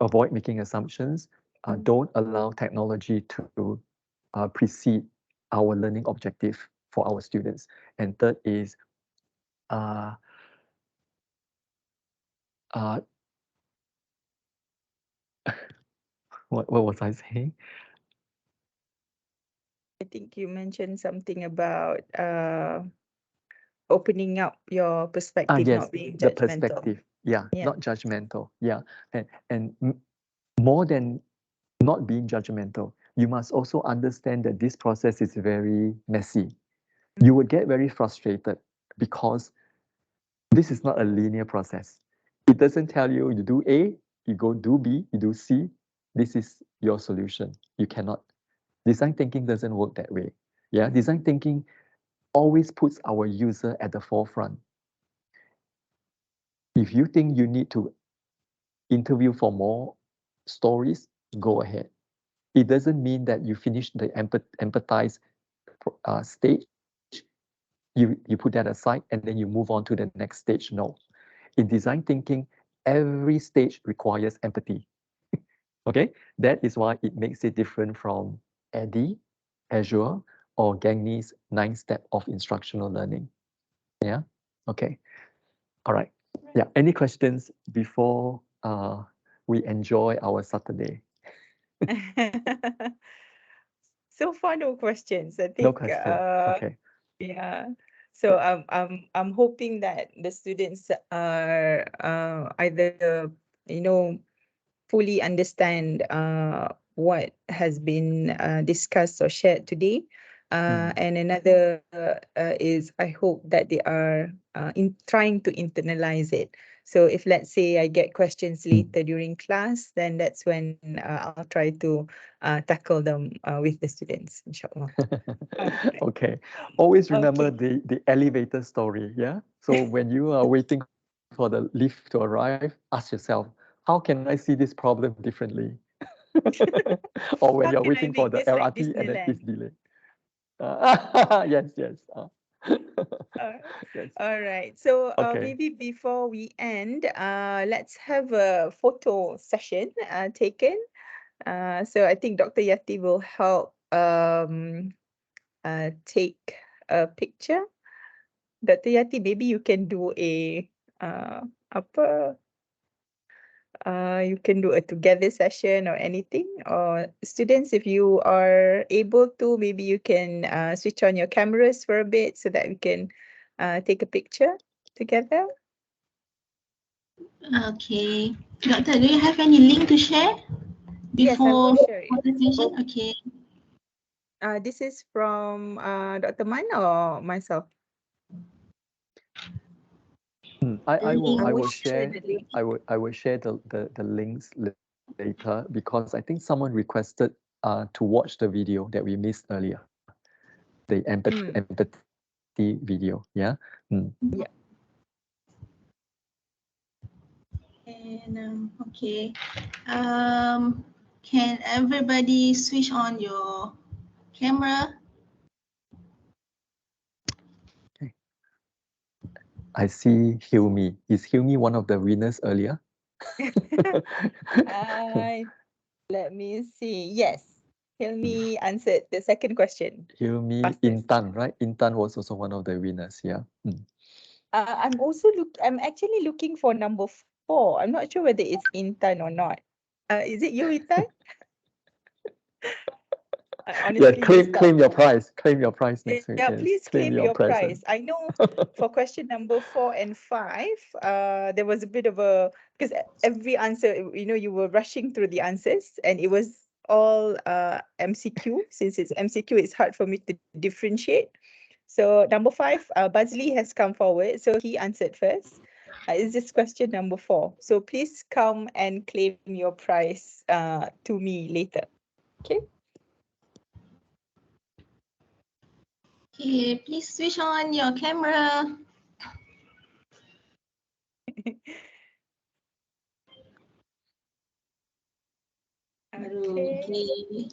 Avoid making assumptions. Don't allow technology to precede our learning objective for our students. And third is uh, uh, what was I saying? I think you mentioned something about opening up your perspective, Yes, not being the judgmental. perspective. Yeah, Yeah. not judgmental. Yeah, and more than not being judgmental, you must also understand that this process is very messy. You would get very frustrated because this is not a linear process. It doesn't tell you you do A, you go do B, you do C. This is your solution. You cannot. Design thinking doesn't work that way. Yeah, design thinking always puts our user at the forefront. If you think you need to interview for more stories, go ahead. It doesn't mean that you finish the empathize stage, you put that aside and then you move on to the next stage. No. In design thinking, every stage requires empathy. Okay, that is why it makes it different from Eddie, Azure, or Gangne's 9-step of instructional learning. Yeah, okay, all right. Yeah, any questions before we enjoy our Saturday? So far, no questions. I No think, question. Okay. yeah. So I'm hoping that the students are either, you know, fully understand what has been discussed or shared today. And another is I hope that they are trying to internalize it. So if, let's say, I get questions later during class, then that's when I'll try to tackle them with the students, inshallah. Okay. Always remember Okay. the elevator story. Yeah. So when you are waiting for the lift to arrive, ask yourself, how can I see this problem differently? Or when How you're can I waiting for make the this like LRT and then it's Disneyland? delayed. Yes, yes. Uh, Yes. all right. So Okay. maybe before we end, let's have a photo session taken. So I think Dr. Yati will help take a picture. Dr. Yati, maybe you can do a apa you can do a together session or anything. Or students, if you are able to, maybe you can switch on your cameras for a bit so that we can take a picture together. Okay. Doctor, do you have any link to share Yes, I will before share it. presentation? Oh, Okay. this is from Dr. Man or myself? I will Link. share the link. I will share the links later because I think someone requested to watch the video that we missed earlier, the empathy video. Yeah. Yeah. And okay. Can everybody switch on your camera? Okay. I see Hilmi. Is Hilmi one of the winners earlier? Let me see. Yes, Hilmi answered the second question. Hilmi, Fastest. Intan, right? Intan was also one of the winners. Yeah. I'm actually looking for number 4. I'm not sure whether it's Intan or not. Is it you, Intan? I Yeah, honestly missed out. claim your prize. Claim your prize next week. Yeah, Yes, please claim your present. prize. I know for question number 4 and 5, there was a bit of a, because every answer, you were rushing through the answers and it was all MCQ. Since it's MCQ, it's hard for me to differentiate. So number 5, Bazli has come forward. So he answered first. Is this question number 4? So please come and claim your prize to me later. Okay. Okay, please switch on your camera. Okay.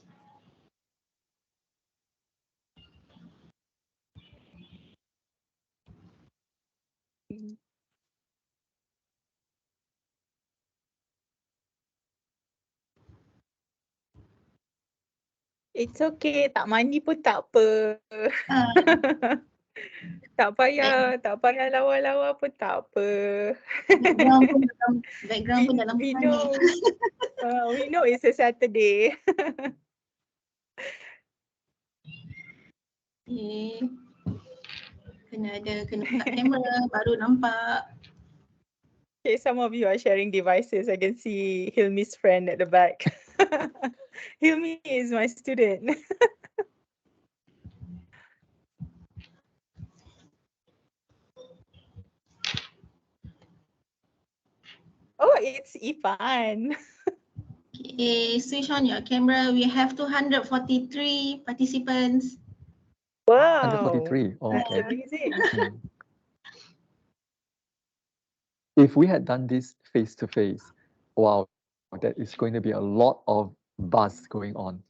It's okay, tak mandi pun tak apa. Tak payah lawa-lawa pun tak apa. Background pun dalam We plan. know it's a Saturday. Okay. Kena buka kamera baru nampak. Okay, some of you are sharing devices. I can see Hilmi's friend at the back. Hilmi is my student. Oh, it's Ifan. Okay, switch on your camera. We have 243 participants. Wow. 143. Oh, That's okay. amazing. If we had done this face to face, wow, that is going to be a lot of buzz going on.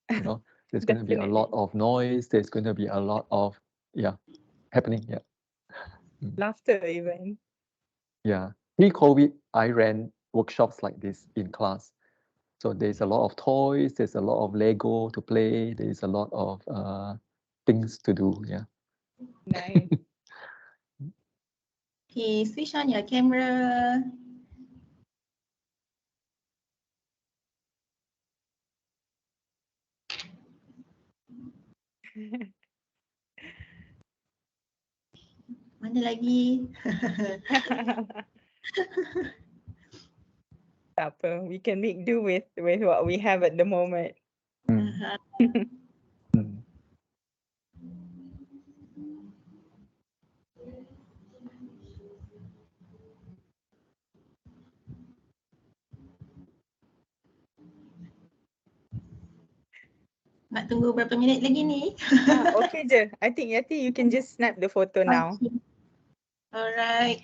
There's going to be a lot of noise. There's going to be a lot of happening. Yeah. Laughter even. Yeah. Pre-COVID, I ran workshops like this in class. So there's a lot of toys. There's a lot of Lego to play. There's a lot of things to do. Yeah. Nice. Okay, switch on your camera. Mana lagi? Tak apa, we can make do with what we have at the moment. Nak tunggu berapa minit lagi ni? Okay je. I think Yati, you can just snap the photo now. Okay. Alright.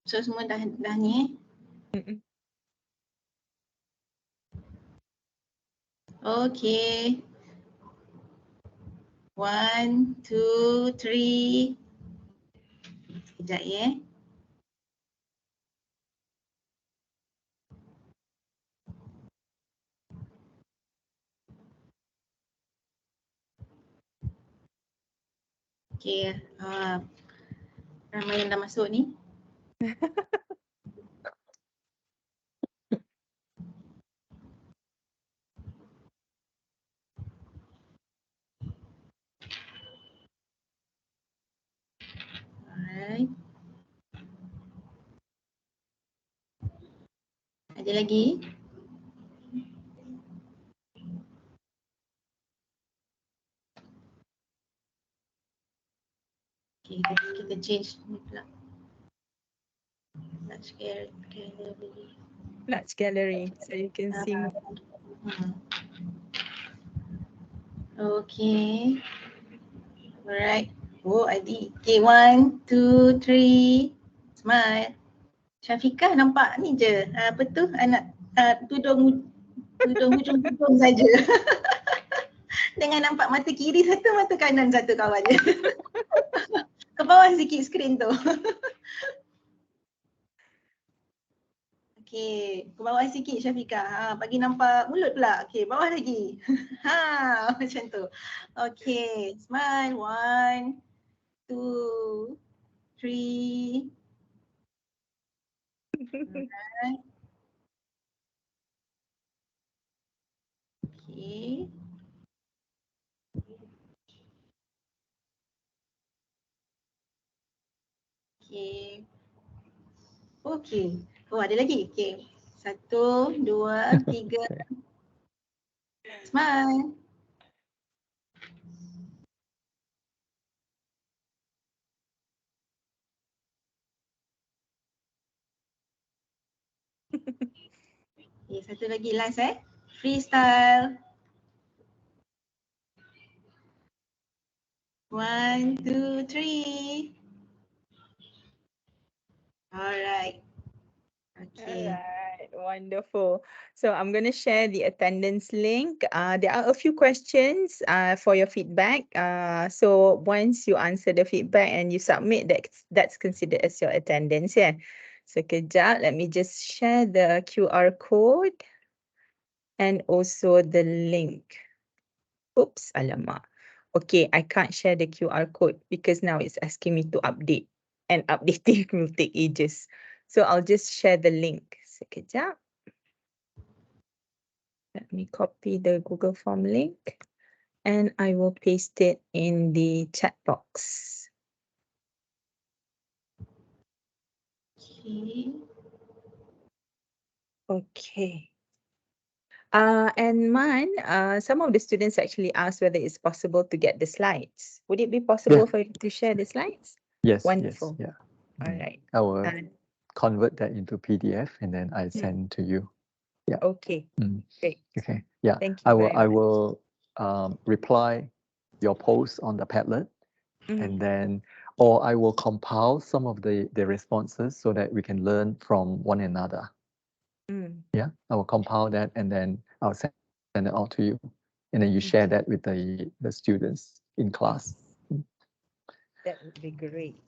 So semua dah ni. Okay. 1, 2, 3. Sekejap ya. Okay. Ramai yang dah masuk ni. Alright. Ada lagi? Okay, kita change ni pula. Large gallery. Large gallery, so you can see more. Okay. Alright. Oh, Adi. Okay, 1, 2, 3. Smile. Syafiqah nampak ni je. Apa tu? Anak tudung hujung saja. Dengan nampak mata kiri satu, mata kanan satu kawannya. Ke bawah sikit skrin tu. Okey, ke bawah sikit Syafiqah. Bagi nampak mulut pula. Okey, bawah lagi. Macam tu. Okey, smile. 1, 2, 3. Alright. Okey. Okey. Okey. Oh, ada lagi. Okey. 1, 2, 3. Smile. Okey, satu lagi last Freestyle. 1, 2, 3. Alright. Okay. Alright, wonderful. So I'm going to share the attendance link. There are a few questions for your feedback. So once you answer the feedback and you submit, that's considered as your attendance. Yeah. So kejap, let me just share the QR code and also the link. Oops, alamak. Okay, I can't share the QR code because now it's asking me to update, and updating will take ages. So I'll just share the link. Sekejap. Let me copy the Google Form link and I will paste it in the chat box. Okay. Okay. And Man, some of the students actually asked whether it's possible to get the slides. Would it be possible for you to share the slides? Yes, Wonderful. yes, yeah. All right. I will And convert that into PDF and then I send to you. okay, great. Okay, yeah. Thank I you will very I much. will reply your post on the Padlet Mhm. and then or I will compile some of the responses so that we can learn from one another. Mm. Yeah, I will compile that and then I'll send it out to you. And then you share that with the students in class. That would be great.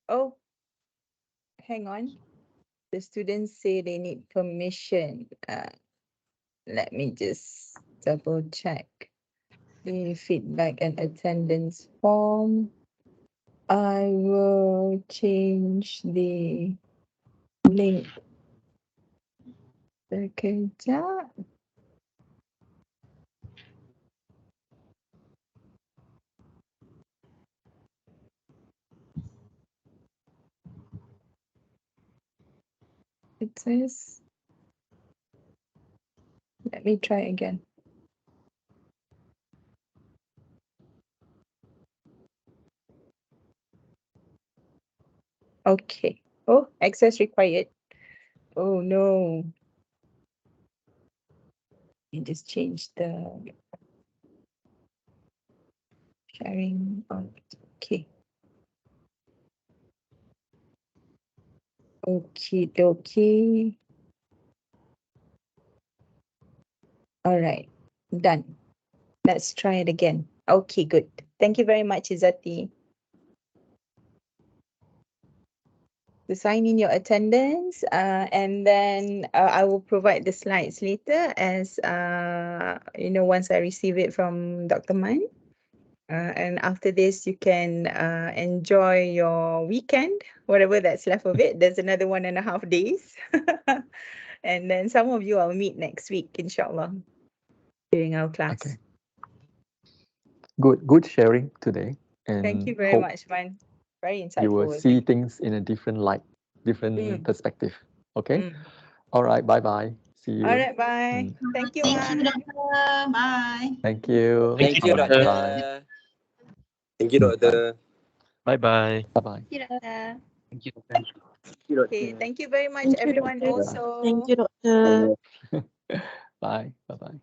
Oh, hang on. The students say they need permission. Let me just double check the feedback and attendance form. I will change the link. Sekejap. It says, let me try again. Okay. Oh, access required. Oh no. You just change the sharing. Okay. Okay, okay. All right, done. Let's try it again. Okay, good. Thank you very much, Izzati. To sign in your attendance, and then I will provide the slides later as once I receive it from Dr. Man. And after this, you can enjoy your weekend, whatever that's left of it. There's another 1.5 days. And then some of you I'll meet next week, inshallah, during our class. Okay. Good sharing today. And Thank you very hope much, Man. Very insightful. you will see things in a different light, different perspective. Okay. All right. Bye bye. See you. All right, bye. Thank you, Thank Man. you, Doctor. Bye. Thank you. Thank you, Bye. Doctor. Thank you, Doctor. Bye-bye. Bye-bye. Thank you, Doctor. Thank you, Doctor. Okay, thank you very much, everyone. Also, Thank you, Doctor. Bye. Bye-bye.